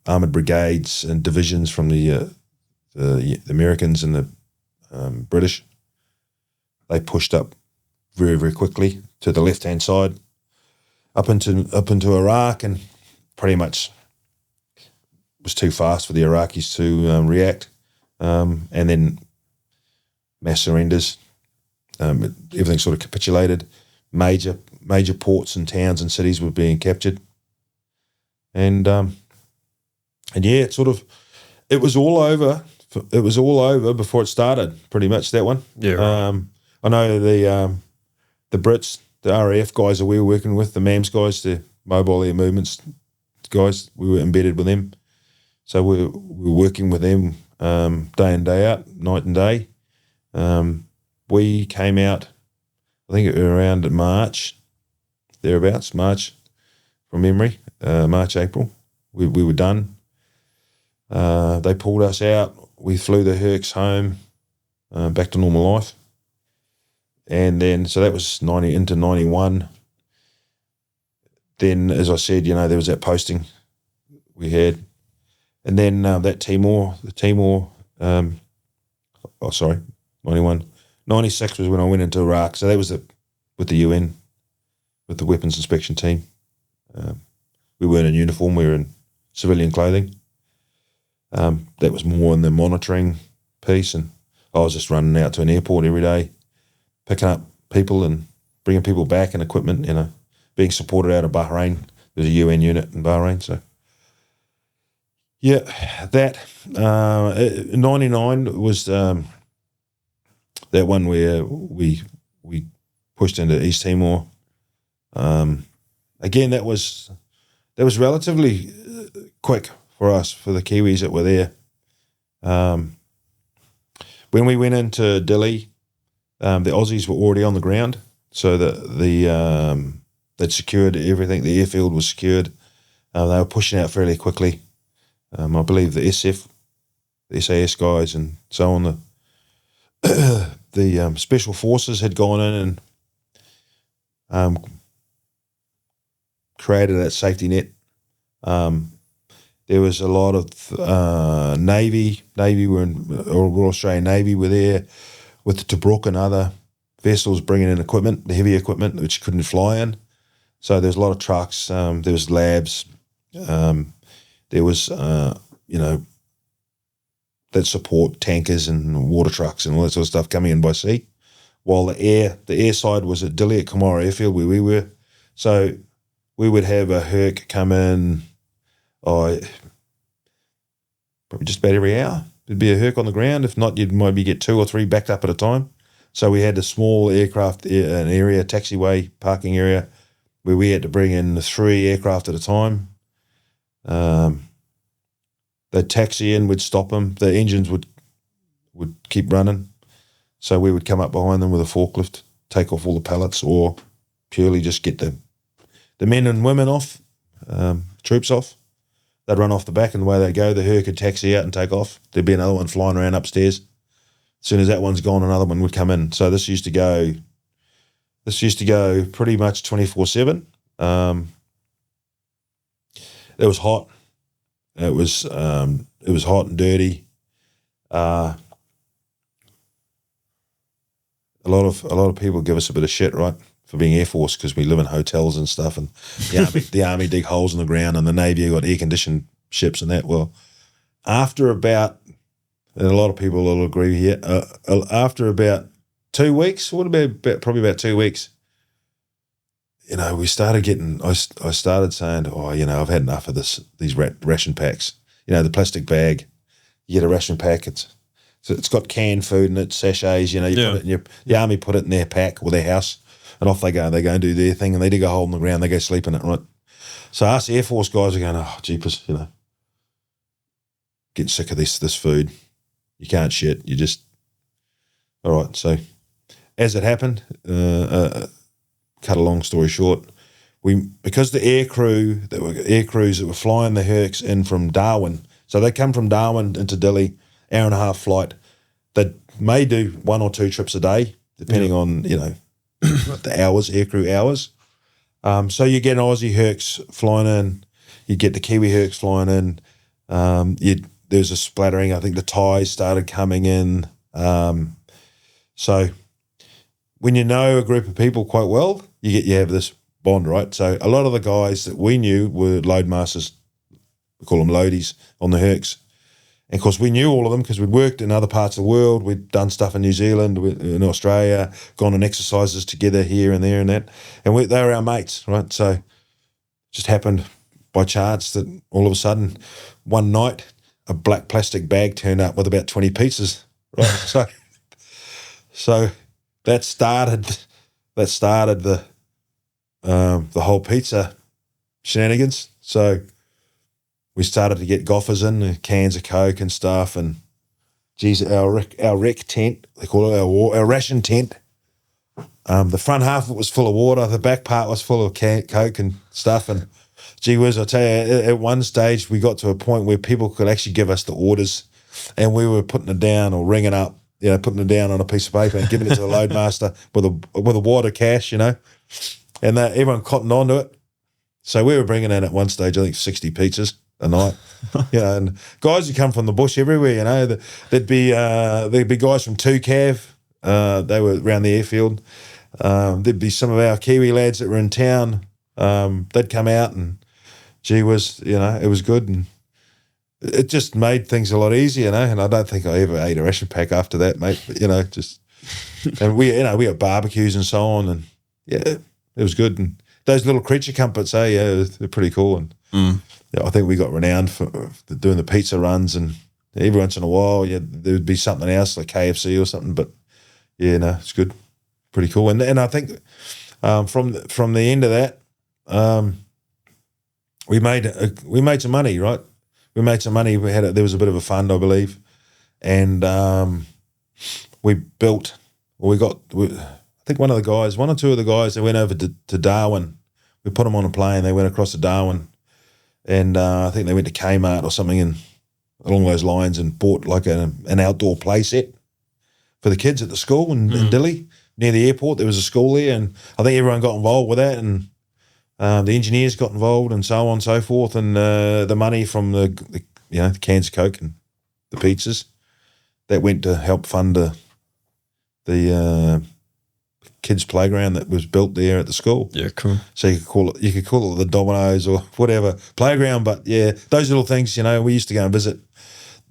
armoured brigades and divisions from the Americans and the British. They pushed up very, very quickly to the left-hand side, up into Iraq, and pretty much was too fast for the Iraqis to react, and then mass surrenders. Everything sort of capitulated. Major ports and towns and cities were being captured, and yeah, it was all over. It was all over before it started. Pretty much that one. Yeah. Right. I know the Brits, the RAF guys that we were working with, the MAMS guys, the Mobile Air Movements guys, we were embedded with them. So we were working with them day in, day out, night and day. We came out, I think around March, thereabouts, March from memory, March, April. We were done. They pulled us out. We flew the Hercs home, back to normal life. And then, so that was 90 into 91. Then, as I said, there was that posting we had. And then that Timor, 91. 96 was when I went into Iraq. So that was with the UN, with the weapons inspection team. We weren't in uniform, we were in civilian clothing. That was more in the monitoring piece, and I was just running out to an airport every day, picking up people and bringing people back and equipment, being supported out of Bahrain. There's a UN unit in Bahrain, so yeah, that 99 was that one where we pushed into East Timor. Again, that was relatively quick for us, for the Kiwis that were there. When we went into Dili, the Aussies were already on the ground, so they'd secured everything. The airfield was secured. They were pushing out fairly quickly. I believe the SF, the SAS guys, and so on. The special forces had gone in and created that safety net. There was a lot of Navy were Royal Australian Navy were there with the Tobruk and other vessels bringing in equipment, the heavy equipment, which couldn't fly in. So there's a lot of trucks. There was labs. There was, that support tankers and water trucks and all that sort of stuff coming in by sea. While the air side was at Dili at Comoro Airfield where we were. So we would have a Herc come in, probably just about every hour. There'd be a Herc on the ground. If not, you'd maybe get 2 or 3 backed up at a time. So we had a small aircraft, an area, taxiway, parking area, where we had to bring in 3 aircraft at a time. They'd taxi in, we'd stop them. The engines would keep running. So we would come up behind them with a forklift, take off all the pallets, or purely just get the men and women off, troops off. They'd run off the back, and the way they go, the Herc could taxi out and take off. There'd be another one flying around upstairs. As soon as that one's gone, another one would come in. So this used to go pretty much 24/7. It was hot. It was hot and dirty. A lot of people give us a bit of shit, right, for being Air Force, because we live in hotels and stuff, and the army dig holes in the ground, and the Navy got air conditioned ships and that. Well, after about, and a lot of people will agree here, after about 2 weeks, probably about 2 weeks, we started getting. I started saying, I've had enough of these ration packs. The plastic bag. You get a ration pack. It's got canned food in it, sachets. Put it in the army put it in their pack or their house, and off they go. They go and do their thing, and they dig a hole in the ground. They go sleep in it, right? So us Air Force guys are going, oh jeepers, getting sick of this food. You can't shit. You just all right. So as it happened. Cut a long story short, because the air crews that were flying the Hercs in from Darwin, so they come from Darwin into Dili, hour and a half flight. They may do 1 or 2 trips a day, depending on the hours, air crew hours. So you get an Aussie Hercs flying in, you get the Kiwi Hercs flying in. There's a splattering. I think the Thais started coming in. So when you know a group of people quite well, you have this bond, right? So a lot of the guys that we knew were loadmasters. We call them loadies on the Hercs. And, of course, we knew all of them because we'd worked in other parts of the world. We'd done stuff in New Zealand, in Australia, gone on exercises together here and there and that. And they were our mates, right? So it just happened by chance that all of a sudden, one night, a black plastic bag turned up with about 20 pizzas, right? so that started the whole pizza shenanigans. So we started to get goffers in, cans of Coke and stuff, and geez, our rec tent, they call it our ration tent. The front half of it was full of water, the back part was full of Coke and stuff, and gee whiz, I tell you, at one stage we got to a point where people could actually give us the orders, and we were putting it down or ringing up, putting it down on a piece of paper and giving it to the loadmaster with a wad of cash, and everyone cottoned onto it. So we were bringing in at one stage, I think, 60 pizzas a night, and guys who come from the bush everywhere, there'd be guys from 2Cav, they were around the airfield. There'd be some of our Kiwi lads that were in town. They'd come out, and gee whiz, it was good, and it just made things a lot easier, and I don't think I ever ate a ration pack after that, mate. But, and we got barbecues and so on, and yeah, it was good. And those little creature comforts, they're pretty cool. And I think we got renowned for doing the pizza runs, and every once in a while, there would be something else like KFC or something. But it's good, pretty cool. And I think from the end of that, we made some money, right? We made some money. There was a bit of a fund, I believe, and we built. I think one or two of the guys, they went over to Darwin. We put them on a plane. They went across to Darwin, and I think they went to Kmart or something along those lines and bought like an outdoor play set for the kids at the school in Dili, near the airport. There was a school there, and I think everyone got involved with that, and the engineers got involved and so on and so forth, and the money from the cans of Coke and the pizzas, that went to help fund the kids' playground that was built there at the school. Yeah, cool. So you could call it the Domino's or whatever playground, but yeah, those little things. We used to go and visit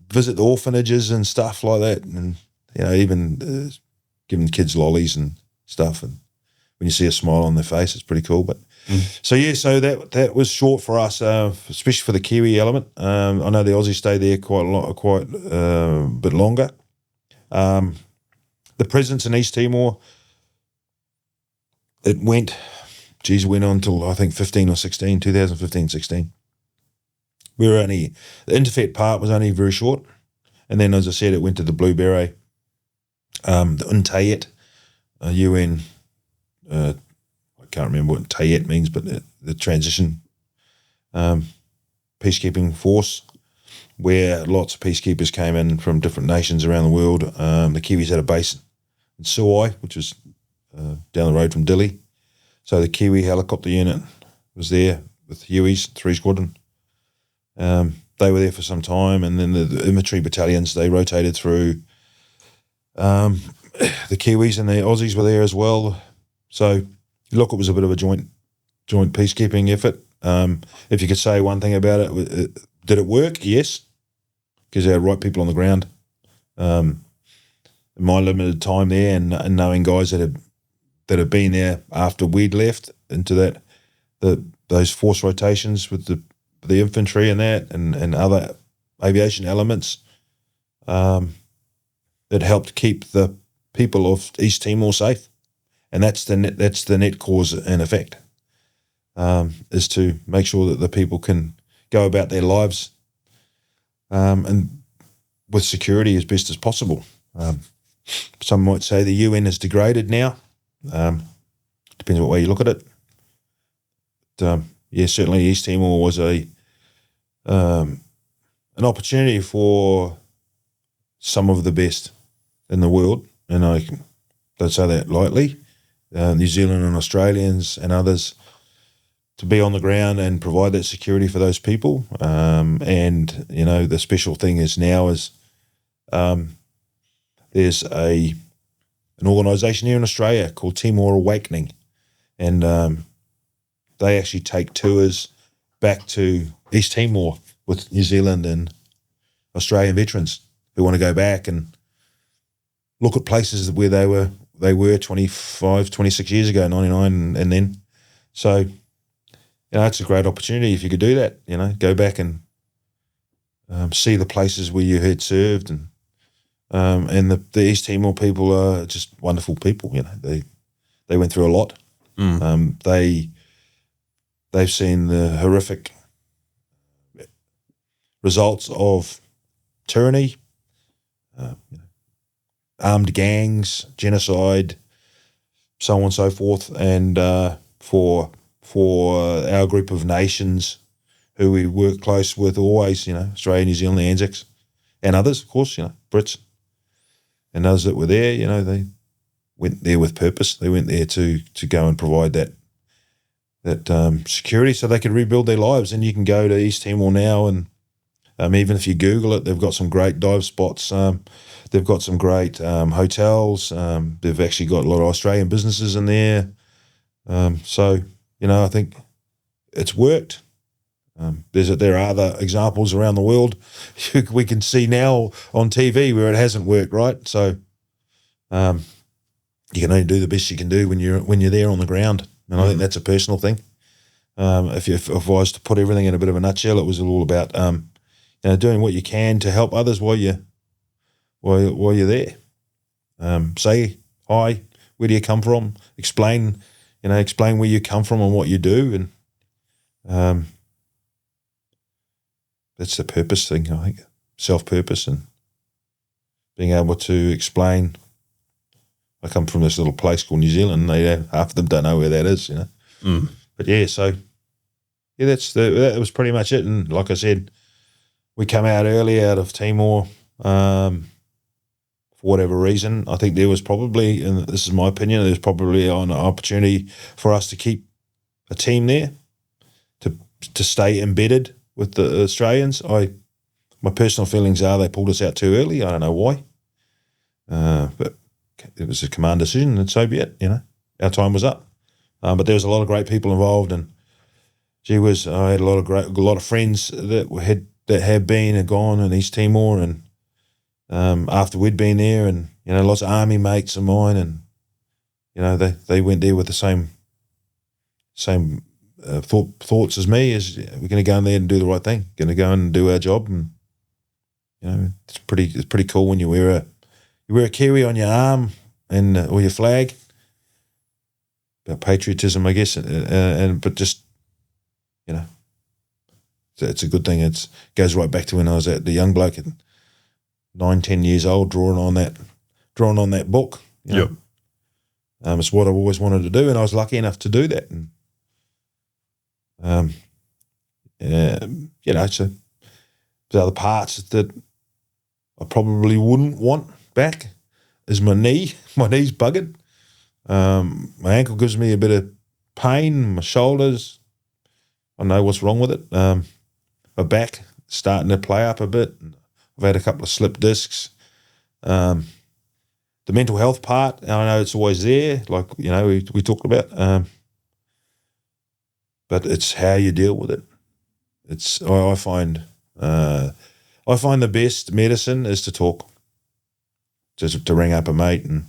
the orphanages and stuff like that, and even giving kids lollies and stuff. And when you see a smile on their face, it's pretty cool. But so that was short for us, especially for the Kiwi element. I know the Aussies stayed there quite a bit longer. The presence in East Timor, it went on until I think 2015, 16. The interfet part was only very short. And then, as I said, it went to the Blue Beret, the UNTAYET, UN, I can't remember what TAYET means, but the transition peacekeeping force, where lots of peacekeepers came in from different nations around the world. The Kiwis had a base in Suai, which was down the road from Dili. So the Kiwi helicopter unit was there with Hueys, 3 Squadron. They were there for some time, and then the infantry battalions, they rotated through. The Kiwis and the Aussies were there as well. So, look, it was a bit of a joint peacekeeping effort. If you could say one thing about it, did it work? Yes, because they had right people on the ground. In my limited time there, and knowing guys that had been there after we'd left into those force rotations with the infantry and that, and other aviation elements, it helped keep the people of East Timor safe, and that's the net cause and effect, is to make sure that the people can go about their lives, and with security as best as possible. Some might say the UN is degraded now. Depends what way you look at it. But, certainly East Timor was an opportunity for some of the best in the world, and I don't say that lightly. New Zealand and Australians and others to be on the ground and provide that security for those people. And, you know, the special thing is now is there's an organisation here in Australia called Timor Awakening, and they actually take tours back to East Timor with New Zealand and Australian veterans who want to go back and look at places where they were 25, 26 years ago, 99 and then. So, you know, it's a great opportunity if you could do that, you know, go back and see the places where you had served. And the East Timor people are just wonderful people, you know. They went through a lot. They've seen the horrific results of tyranny, armed gangs, genocide, so on and so forth. And for our group of nations who we work close with always, you know, Australia, New Zealand, the Anzacs, and others, of course, you know, Brits and others that were there, you know, they went there with purpose. They went there to go and provide that security so they could rebuild their lives. And you can go to East Timor now, and even if you Google it, they've got some great dive spots. They've got some great hotels. They've actually got a lot of Australian businesses in there. So, you know, I think it's worked. There are other examples around the world we can see now on TV where it hasn't worked, right? So you can only do the best you can do when you're there on the ground. And I think that's a personal thing. If I was to put everything in a bit of a nutshell, it was all about you know, doing what you can to help others while you're there. Say hi, where do you come from? Explain where you come from and what you do, and that's the purpose thing, I think, self-purpose and being able to explain. I come from this little place called New Zealand. Half of them don't know where that is, you know. But yeah, so yeah, that was pretty much it. And like I said, we come out early out of Timor for whatever reason. I think there was probably, and this is my opinion, there's probably an opportunity for us to keep a team there, to stay embedded with the Australians. My personal feelings are they pulled us out too early. I don't know why, but it was a command decision, and so be it. You know, our time was up. But there was a lot of great people involved, and gee whiz, I had a lot of friends that had been and gone in East Timor, and after we'd been there, and you know, lots of army mates of mine, and you know, they went there with the same thoughts as me. As we're going to go in there and do the right thing, going to go in and do our job, and you know, it's pretty cool when you wear a Kiwi on your arm and or your flag. About patriotism, I guess, but just, you know, it's a good thing. It goes right back to when I was at the young bloke at 9, 10 years old, drawing on that book. You know? It's what I've always wanted to do, and I was lucky enough to do that. And you know, so the other parts that I probably wouldn't want back is my knee. My knee's buggered. My ankle gives me a bit of pain. My shoulders, I know what's wrong with it. My back starting to play up a bit. I've had a couple of slip discs. The mental health part, I know it's always there, like, you know, we talked about. But it's how you deal with it. I find the best medicine is to talk, just to ring up a mate, and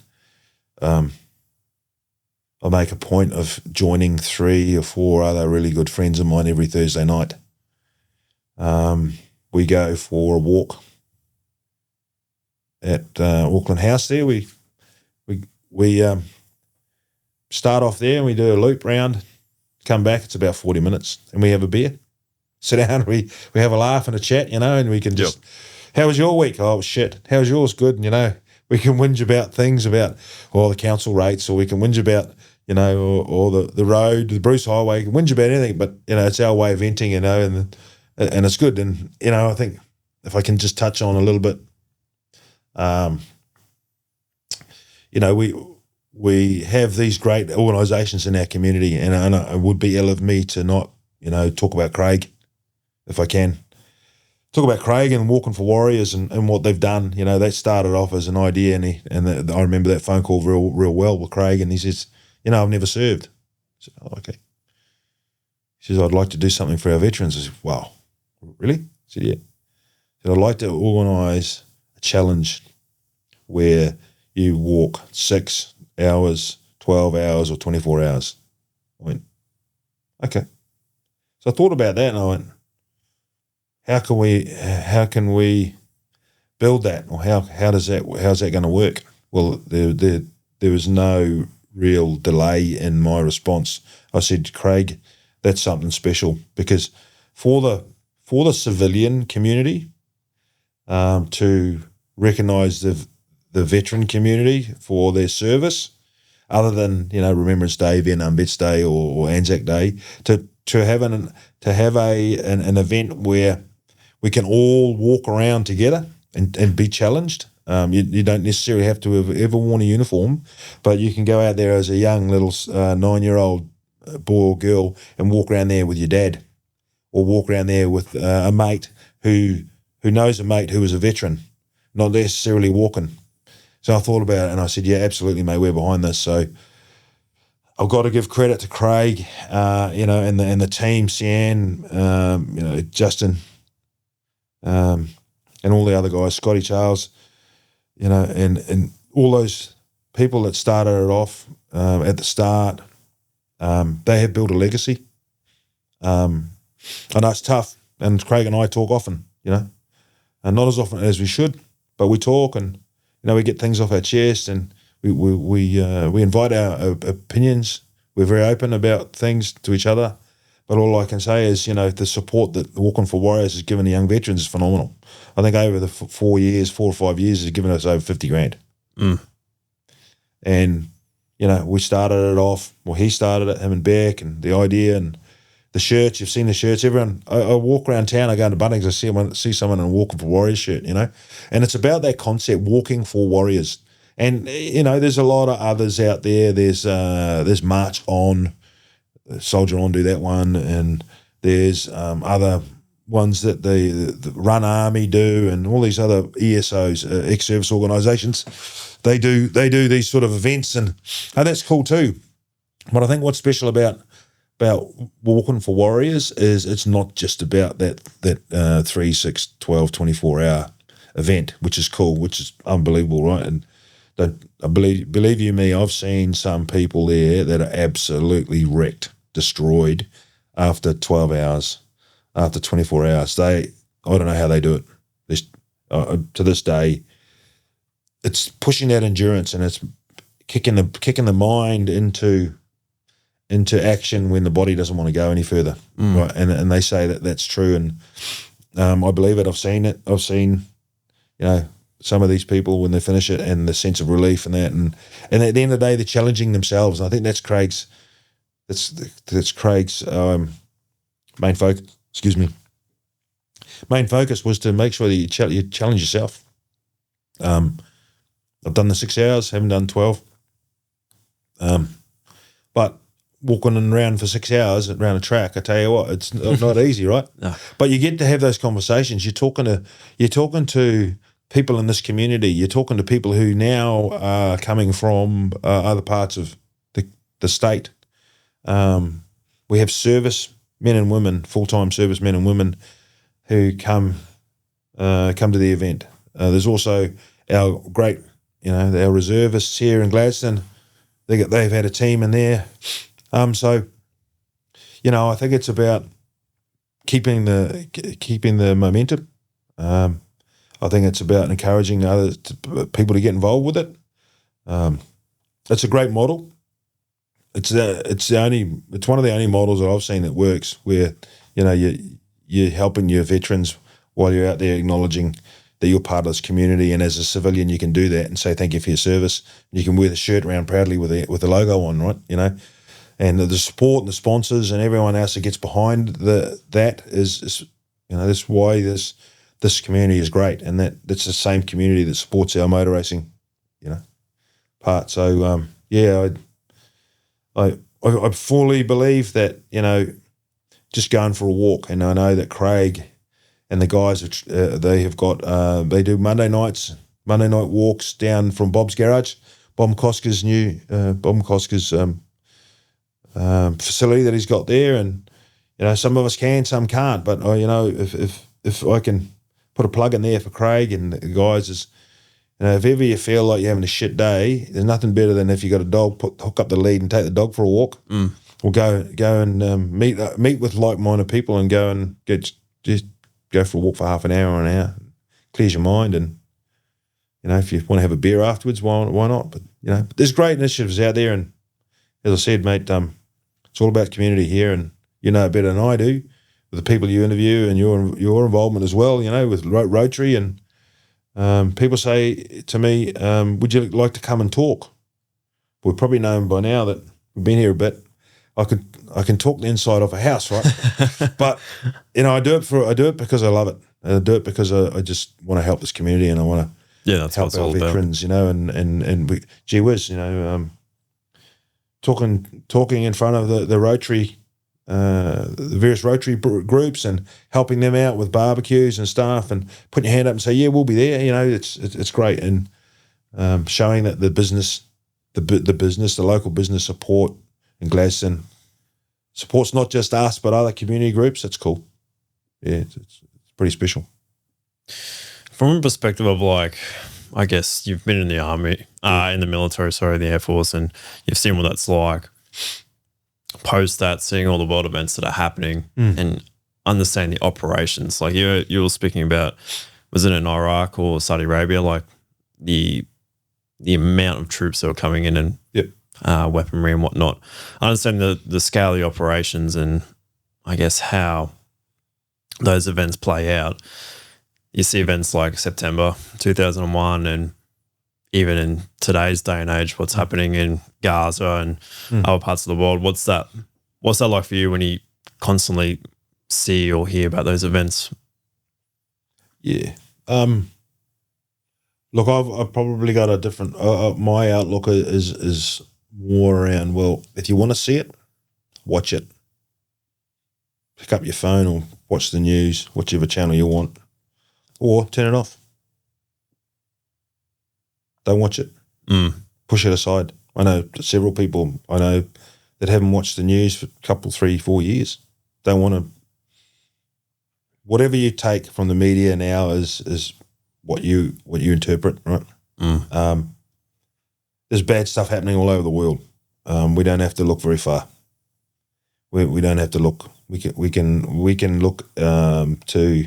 I make a point of joining 3 or 4 other really good friends of mine every Thursday night. We go for a walk at Auckland House there. We start off there and we do a loop round, come back, it's about 40 minutes, and we have a beer, sit down, we have a laugh and a chat, you know, and we can just, how was your week? Oh, shit. How was yours? Good. And, you know, we can whinge about things about the council rates, or we can whinge about, you know, or the road, the Bruce Highway, can whinge about anything, but, you know, it's our way of venting, you know, and it's good. And, you know, I think if I can just touch on a little bit, you know, we have these great organisations in our community, and it would be ill of me to not, talk about Craig, if I can. Talk about Craig and Walking for Warriors and what they've done. They started off as an idea, and I remember that phone call real well with Craig, and he says, I've never served. I said, oh, okay. He says, I'd like to do something for our veterans. I said, wow, really? I said, yeah. He said, I'd like to organise a challenge where you walk 6 hours, 12 hours, or 24 hours. I went, okay. So I thought about that, and I went, how can we build that, or how's that going to work? Well, there was no real delay in my response. I said, Craig, that's something special, because for the civilian community to recognise the veteran community for their service, other than Remembrance Day, Vietnam Vets Day, or Anzac Day, to have an event where we can all walk around together and be challenged. You don't necessarily have to have ever worn a uniform, but you can go out there as a young little 9-year-old boy or girl and walk around there with your dad, or walk around there with a mate who knows a mate who is a veteran, not necessarily walking. So I thought about it, and I said, yeah, absolutely, mate, we're behind this. So I've got to give credit to Craig, and the team, Sian, Justin, and all the other guys, Scotty Charles, and all those people that started it off at the start. They have built a legacy. I know it's tough, and Craig and I talk often, and not as often as we should, but we talk, and we get things off our chest, and we invite our opinions. We're very open about things to each other. But all I can say is, the support that Walking for Warriors has given the young veterans is phenomenal. I think over the 4 or 5 years, has given us over 50 grand. Mm. And, we started it off, he started it, him and Beck, and the idea, and the shirts. You've seen the shirts. Everyone, I walk around town, I go into Bunnings, I see someone in a Walking for Warriors shirt, and it's about that concept, Walking for Warriors. And, there's a lot of others out there. There's March On, Soldier On, do that one, and there's other ones that the Run Army do, and all these other ESOs, ex-service organisations. They do these sort of events, and that's cool too. But I think what's special about Walking for Warriors is it's not just about that 3, 6, 12, 24 hour event, which is cool, which is unbelievable, right? And believe you me, I've seen some people there that are absolutely wrecked, destroyed after 12 hours, after 24 hours. I don't know how they do it. To this day, it's pushing that endurance, and it's kicking the mind into action when the body doesn't want to go any further. Right? And they say that that's true, and I believe it. I've seen it. I've seen, some of these people when they finish it, and the sense of relief and that, and at the end of the day, they're challenging themselves. And I think that's Craig's. That's Craig's main focus. Excuse me. Main focus was to make sure that you challenge yourself. I've done the 6 hours, haven't done 12. But walking around for 6 hours around a track, I tell you what, it's not easy, right? No. But you get to have those conversations. You're talking to people in this community. You're talking to people who now are coming from other parts of the state. We have service men and women, full-time service men and women who come to the event. There's also our great, our reservists here in Gladstone. They've had a team in there. So, I think it's about keeping the momentum. I think it's about encouraging people to get involved with it. It's a great model. It's one of the only models that I've seen that works, where you're helping your veterans while you're out there acknowledging that you're part of this community, and as a civilian you can do that and say thank you for your service. You can wear the shirt around proudly with the logo on, right? And the support and the sponsors and everyone else that gets behind that is that's why this community is great, and that's the same community that supports our motor racing part. So yeah, I fully believe that, just going for a walk, and I know that Craig and the guys, they have got, they do Monday night walks down from Bob's garage, Bob Koska's facility that he's got there, and some of us can, some can't. But if I can put a plug in there for Craig and the guys, is if ever you feel like you're having a shit day, there's nothing better than if you got a dog, hook up the lead and take the dog for a walk, or go and meet with like-minded people and go and just go for a walk for half an hour or an hour, clears your mind, and if you want to have a beer afterwards, why not? But there's great initiatives out there, and as I said, mate, it's all about community here, and better than I do with the people you interview and your involvement as well. With Rotary, and people say to me, "Would you like to come and talk?" We've probably known by now that we've been here a bit. I can talk the inside off a house, right? But I do it because I love it. And I do it because I just want to help this community, and I want to help our veterans, and we, gee whiz, talking in front of the Rotary, the various Rotary groups, and helping them out with barbecues and stuff, and putting your hand up and say, yeah, we'll be there. It's great, and showing that the business, the local business support in Gladstone supports not just us but other community groups. That's cool. Yeah, it's pretty special. From a perspective of I guess you've been in the army, in the military, the Air Force, and you've seen what that's like. Post that, seeing all the world events that are happening and understanding the operations. Like you were speaking about, was it in Iraq or Saudi Arabia, the amount of troops that were coming in and weaponry and whatnot. I understand the scale of the operations and I guess how those events play out. You see events like September 2001, and even in today's day and age, what's happening in Gaza and other parts of the world. What's that like for you when you constantly see or hear about those events? Yeah. Look, I've probably got a different. My outlook is more around, well, if you want to see it, watch it. Pick up your phone or watch the news, whichever channel you want, or turn it off. Don't watch it. Push it aside. I know several people that haven't watched the news for a couple, 3, 4 years. Don't want to. Whatever you take from the media now is what you interpret, right? There's bad stuff happening all over the world. We don't have to look very far. We don't have to look. We can look to.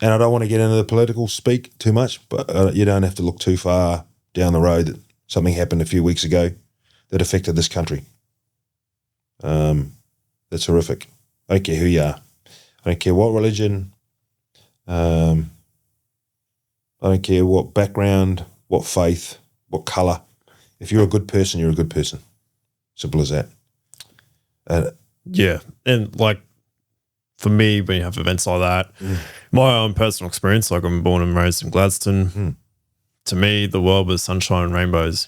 And I don't want to get into the political speak too much, but you don't have to look too far down the road that something happened a few weeks ago that affected this country. That's horrific. I don't care who you are. I don't care what religion. I don't care what background, what faith, what colour. If you're a good person, you're a good person. Simple as that. Yeah. And for me, when you have events like that, my own personal experience, I'm born and raised in Gladstone. To me, the world was sunshine and rainbows,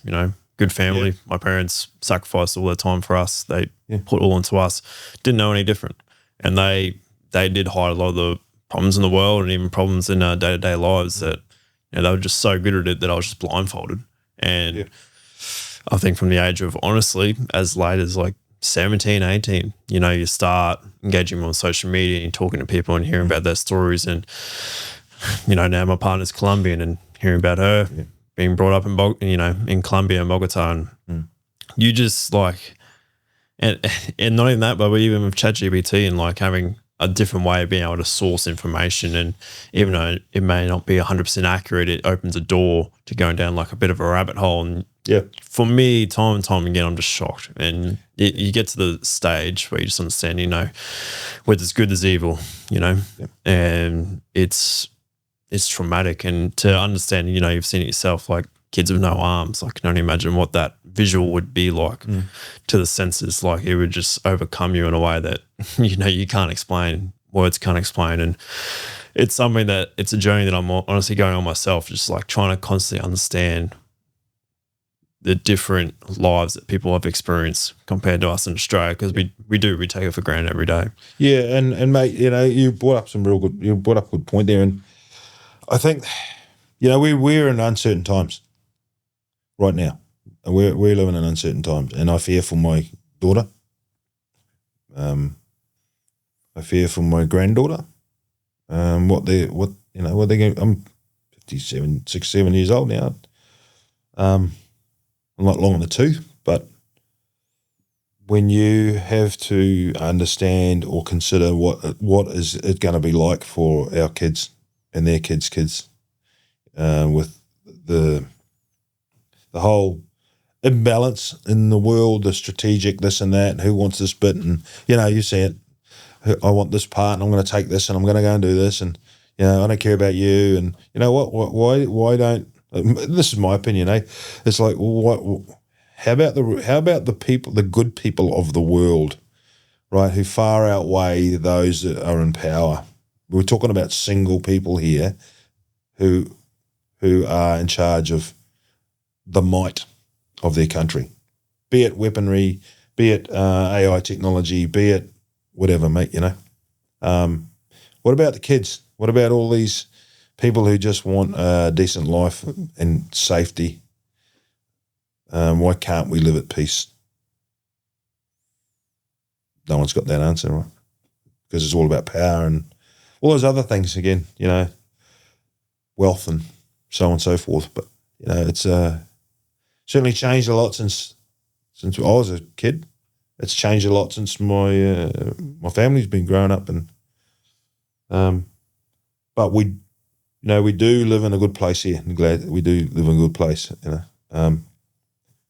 good family. Yeah. My parents sacrificed all their time for us. They put all into us. Didn't know any different. And they did hide a lot of the problems in the world and even problems in our day-to-day lives that they were just so good at it that I was just blindfolded. And I think from the age of, honestly, as late as 17, 18, you start engaging on social media and talking to people and hearing about their stories. And, now my partner's Colombian and hearing about her being brought up in Colombia and Bogota. And you just and not even that, but even with ChatGPT and having a different way of being able to source information. And even though it may not be 100% accurate, it opens a door to going down a bit of a rabbit hole. And for me, time and time again, I'm just shocked. And you get to the stage where you just understand, where there's good, there's evil, and it's traumatic. And to understand, you've seen it yourself, kids with no arms, I can only imagine what that visual would be like to the senses. It would just overcome you in a way that, you can't explain, words can't explain. And it's something that, it's a journey that I'm honestly going on myself, just trying to constantly understand the different lives that people have experienced compared to us in Australia, because we take it for granted every day. Yeah, and mate, you brought up a good point there, and I think, we're in uncertain times right now. We're living in uncertain times, and I fear for my daughter. I fear for my granddaughter. What they're going. I'm 7 years old now. I'm not long in the tooth, but when you have to understand or consider what is it going to be like for our kids and their kids, with the whole imbalance in the world, the strategic this and that, who wants this bit, and you see it. I want this part, and I'm going to take this, and I'm going to go and do this, and I don't care about you, and why don't? This is my opinion, eh? It's like, how about the people, the good people of the world, right, who far outweigh those that are in power? We're talking about single people here, who are in charge of the might of their country, be it weaponry, be it AI technology, be it whatever, mate. What about the kids? What about all these people who just want a decent life and safety? Why can't we live at peace? No one's got that answer, right? Because it's all about power and all those other things again, wealth and so on and so forth. But, it's certainly changed a lot since I was a kid. It's changed a lot since my family's been growing up, and but we do live in a good place here. I'm glad we do live in a good place.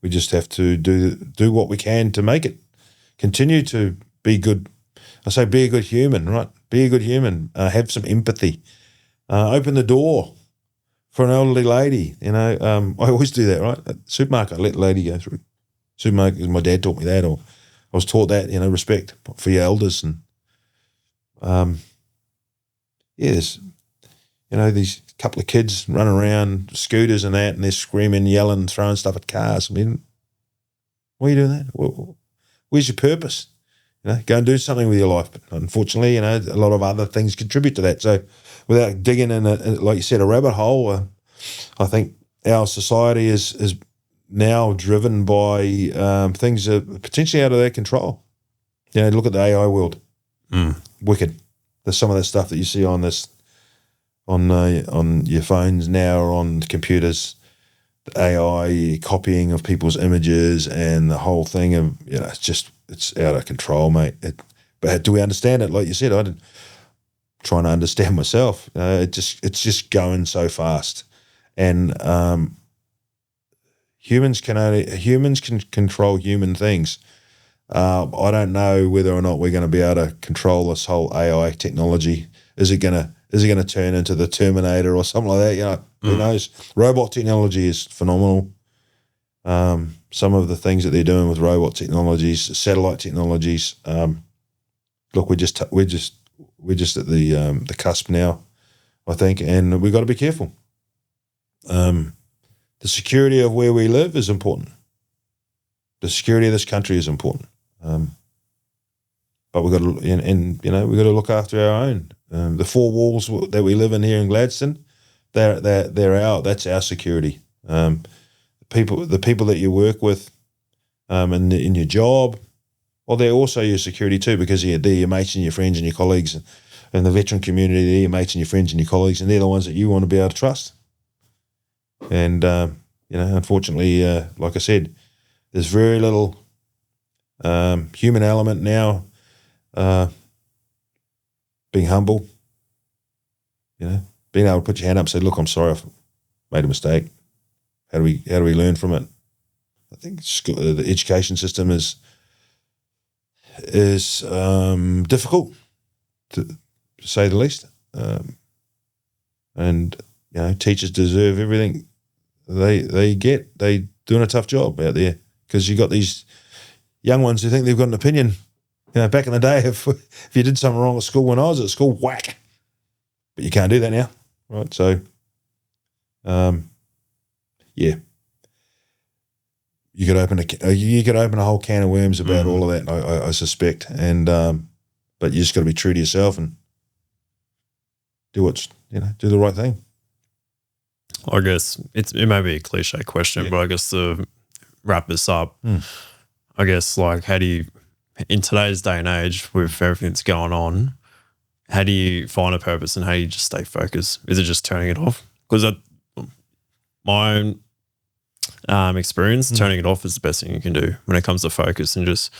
We just have to do what we can to make it. Continue to be good. I say be a good human, right? Be a good human. Have some empathy. Open the door for an elderly lady. I always do that, right? At the supermarket, I let the lady go through. Supermarket, my dad taught me that, or I was taught that, respect for your elders. And there's, these couple of kids running around, scooters and that, and they're screaming, yelling, throwing stuff at cars. I mean, why are you doing that? Where's your purpose? Go and do something with your life. But unfortunately, a lot of other things contribute to that. So without digging in, like you said, a rabbit hole, I think our society is now driven by things that are potentially out of their control. Look at the AI world. Wicked. There's some of that stuff that you see on your phones now or on computers, the AI copying of people's images and the whole thing of, it's out of control, mate. But do we understand it? Like you said, I'm trying to understand myself. It's just going so fast. And humans can control human things. I don't know whether or not we're going to be able to control this whole AI technology. Is it going to turn into the Terminator or something like that? Who knows? Robot technology is phenomenal. Some of the things that they're doing with robot technologies, satellite technologies. Look, we're just at the cusp now, I think, and we've got to be careful. The security of where we live is important. The security of this country is important. But we've got to, we've got to look after our own. The four walls that we live in here in Gladstone, that's our security. The people that you work with, in your job, well, they're also your security too, because they're your mates and your friends and your colleagues, and the veteran community, they're your mates and your friends and your colleagues, and they're the ones that you want to be able to trust. And unfortunately, like I said, there's very little human element now. Being humble, being able to put your hand up and say, "Look, I'm sorry, I've made a mistake." How do we learn from it? I think the education system is difficult, to say the least. And teachers deserve everything they get. They doing a tough job out there, because you got these young ones who think they've got an opinion. Back in the day, if you did something wrong at school when I was at school, whack. But you can't do that now, right? So, yeah. you could open a whole can of worms about all of that. I suspect, and but you just got to be true to yourself and do the right thing. I guess it may be a cliche question, but I guess to wrap this up, I guess like how do you, in today's day and age with everything that's going on, how do you find a purpose and how do you just stay focused? Is it just turning it off? Because my own experience, turning it off is the best thing you can do when it comes to focus and just,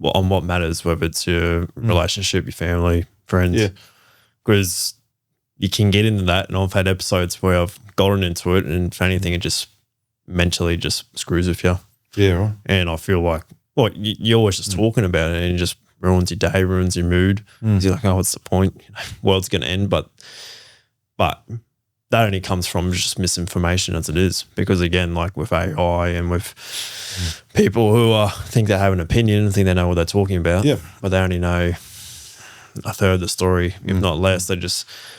on what matters, whether it's your relationship, your family, friends. Yeah. Because you can get into that, and I've had episodes where I've gotten into it, and if anything, it just mentally just screws with you. Yeah, right. And I feel like, you're always just talking about it, and it just ruins your day, ruins your mood. You're like, oh, what's the point? World's going to end, but that only comes from just misinformation as it is. Because again, like with AI and with people who think they have an opinion and think they know what they're talking about, but they only know a third of the story, if not less.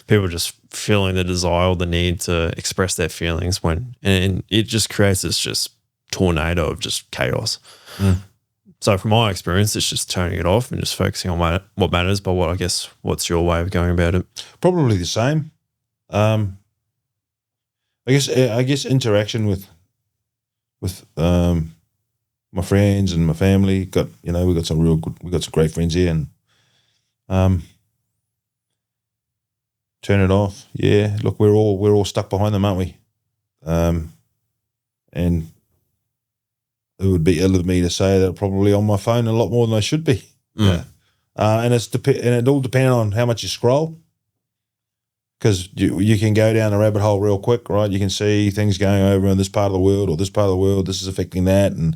People just feeling the desire or the need to express their feelings and it just creates this just tornado of just chaos. So from my experience, it's just turning it off and just focusing on what matters. But what's your way of going about it? Probably the same. I guess interaction with my friends and my family. We got some great friends here, and turn it off. Yeah, look, we're all stuck behind them, aren't we? And it would be ill of me to say that I'm probably on my phone a lot more than I should be. Yeah, and it all depends on how much you scroll. Because you can go down a rabbit hole real quick, right? You can see things going over in this part of the world or this part of the world. This is affecting that, and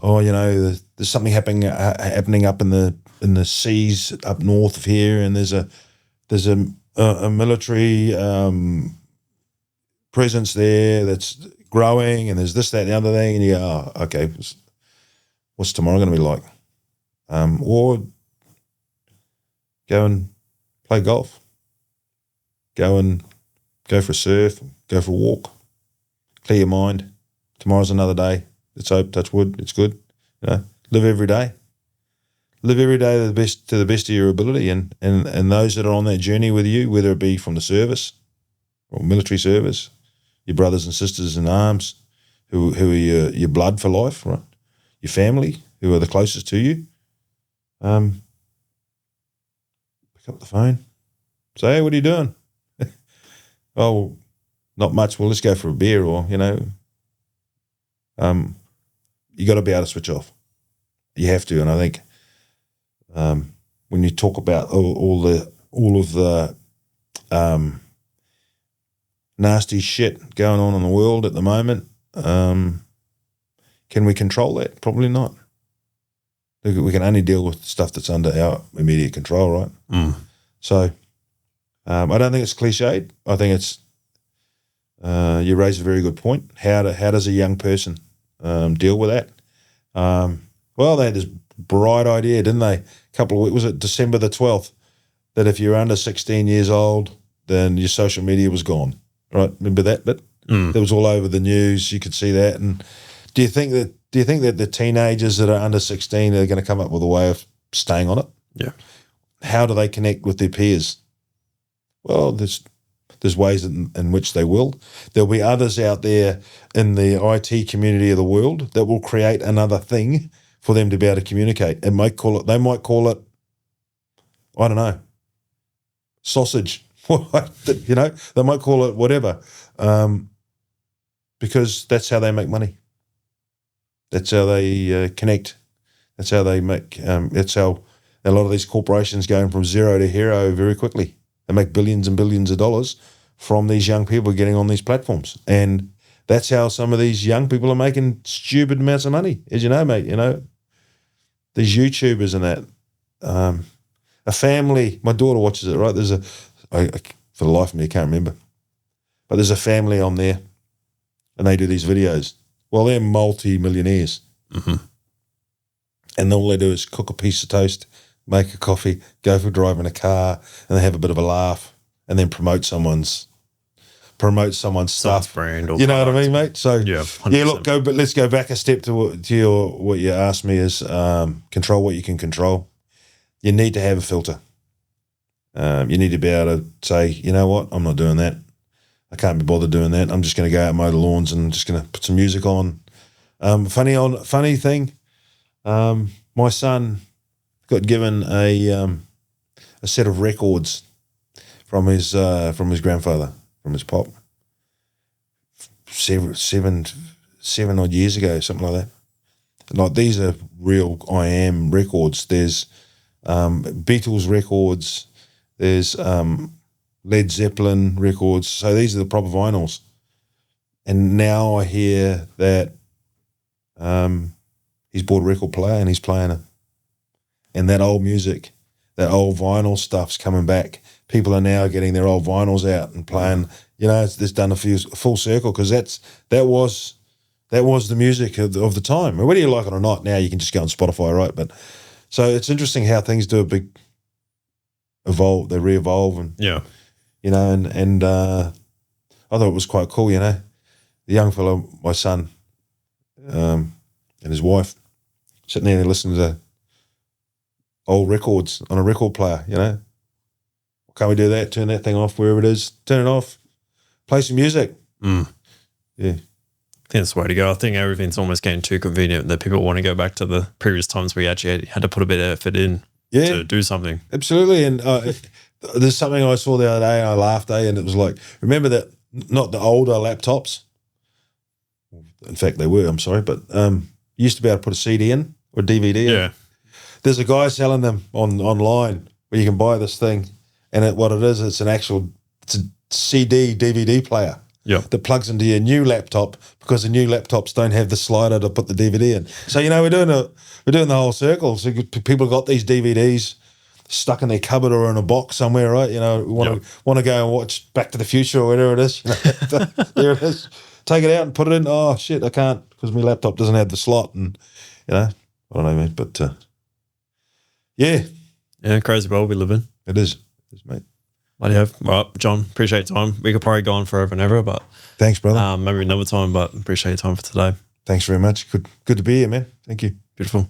there's something happening up in the seas up north of here, and there's a military presence there that's growing, and there's this, that, and the other thing, and you go, oh, okay, what's tomorrow going to be like? Or go and play golf. Go for a surf, go for a walk, clear your mind. Tomorrow's another day. Let's hope, touch wood, it's good. Live every day. Live every day to the best of your ability, and those that are on that journey with you, whether it be from the service or military service, your brothers and sisters in arms, who are your blood for life, right? Your family, who are the closest to you. Pick up the phone. Say, hey, what are you doing? Oh, not much. Well, let's go for a beer, or you got to be able to switch off. You have to, and I think when you talk about all of the nasty shit going on in the world at the moment, can we control that? Probably not. We can only deal with stuff that's under our immediate control, right? So. I don't think it's cliched. I think it's you raise a very good point. How does a young person deal with that? Well, they had this bright idea, didn't they? Was it December the 12th, that if you're under 16 years old, then your social media was gone. Right? Remember that bit? That was all over the news. You could see that. And do you think that the teenagers that are under 16 are going to come up with a way of staying on it? Yeah. How do they connect with their peers? Well, there's ways in which they will. There'll be others out there in the IT community of the world that will create another thing for them to be able to communicate. They might call it, I don't know, sausage. They might call it whatever, because that's how they make money. That's how they connect. That's how they make. That's how a lot of these corporations going from zero to hero very quickly. They make billions and billions of dollars from these young people getting on these platforms. And that's how some of these young people are making stupid amounts of money, as you know, mate. These YouTubers and that. A family, my daughter watches it, right? For the life of me, I can't remember. But there's a family on there, and they do these videos. Well, they're multi-millionaires. Mm-hmm. And all they do is cook a piece of toast, make a coffee, go for a drive in a car, and they have a bit of a laugh, and then promote someone's promote someone's stuff. Brand or you know what I product. mean, mate? So Yeah, 100%. yeah. Look, but let's go back a step to what you asked me is control what you can control. You need to have a filter. You need to be able to say, you know what, I'm not doing that. I can't be bothered doing that. I'm just going to go out and mow the lawns and just going to put some music on. Funny thing, my son got given a set of records from his grandfather, from his pop, seven odd years ago, something like that. Like, these are real I Am records. There's Beatles records. There's Led Zeppelin records. So these are the proper vinyls. And now I hear that he's bought a record player and he's playing it. And that old music, that old vinyl stuff's coming back. People are now getting their old vinyls out and playing. You know, it's done a full circle, because that was the music of the time. Whether you like it or not, now you can just go on Spotify, right? But so it's interesting how things do a big evolve. They re-evolve, and you know, and I thought it was quite cool. You know, the young fellow, my son, and his wife, sitting there listening to old records on a record player. You know, can't we do that? Turn that thing off wherever it is. Turn it off. Play some music. Yeah. I think that's the way to go. I think everything's almost getting too convenient that people want to go back to the previous times we actually had to put a bit of effort in to do something. Absolutely. And there's something I saw the other day and I laughed, and it was like, remember that, not the older laptops. In fact, they were, I'm sorry, but you used to be able to put a CD in or a DVD in. There's a guy selling them online where you can buy this thing, and it's a CD, DVD player. That plugs into your new laptop, because the new laptops don't have the slider to put the DVD in. So, you know, we're doing the whole circle. So people got these DVDs stuck in their cupboard or in a box somewhere, right? You know, want to go and watch Back to the Future or whatever it is. You know, there it is. Take it out and put it in. Oh shit, I can't, because my laptop doesn't have the slot. And you know, I don't know, mate. But yeah, crazy world we live in. It is, mate. Bloody hell. Well, John, appreciate your time. We could probably go on forever and ever, but thanks, brother. Maybe another time, but appreciate your time for today. Thanks very much. Good to be here, man. Thank you. Beautiful.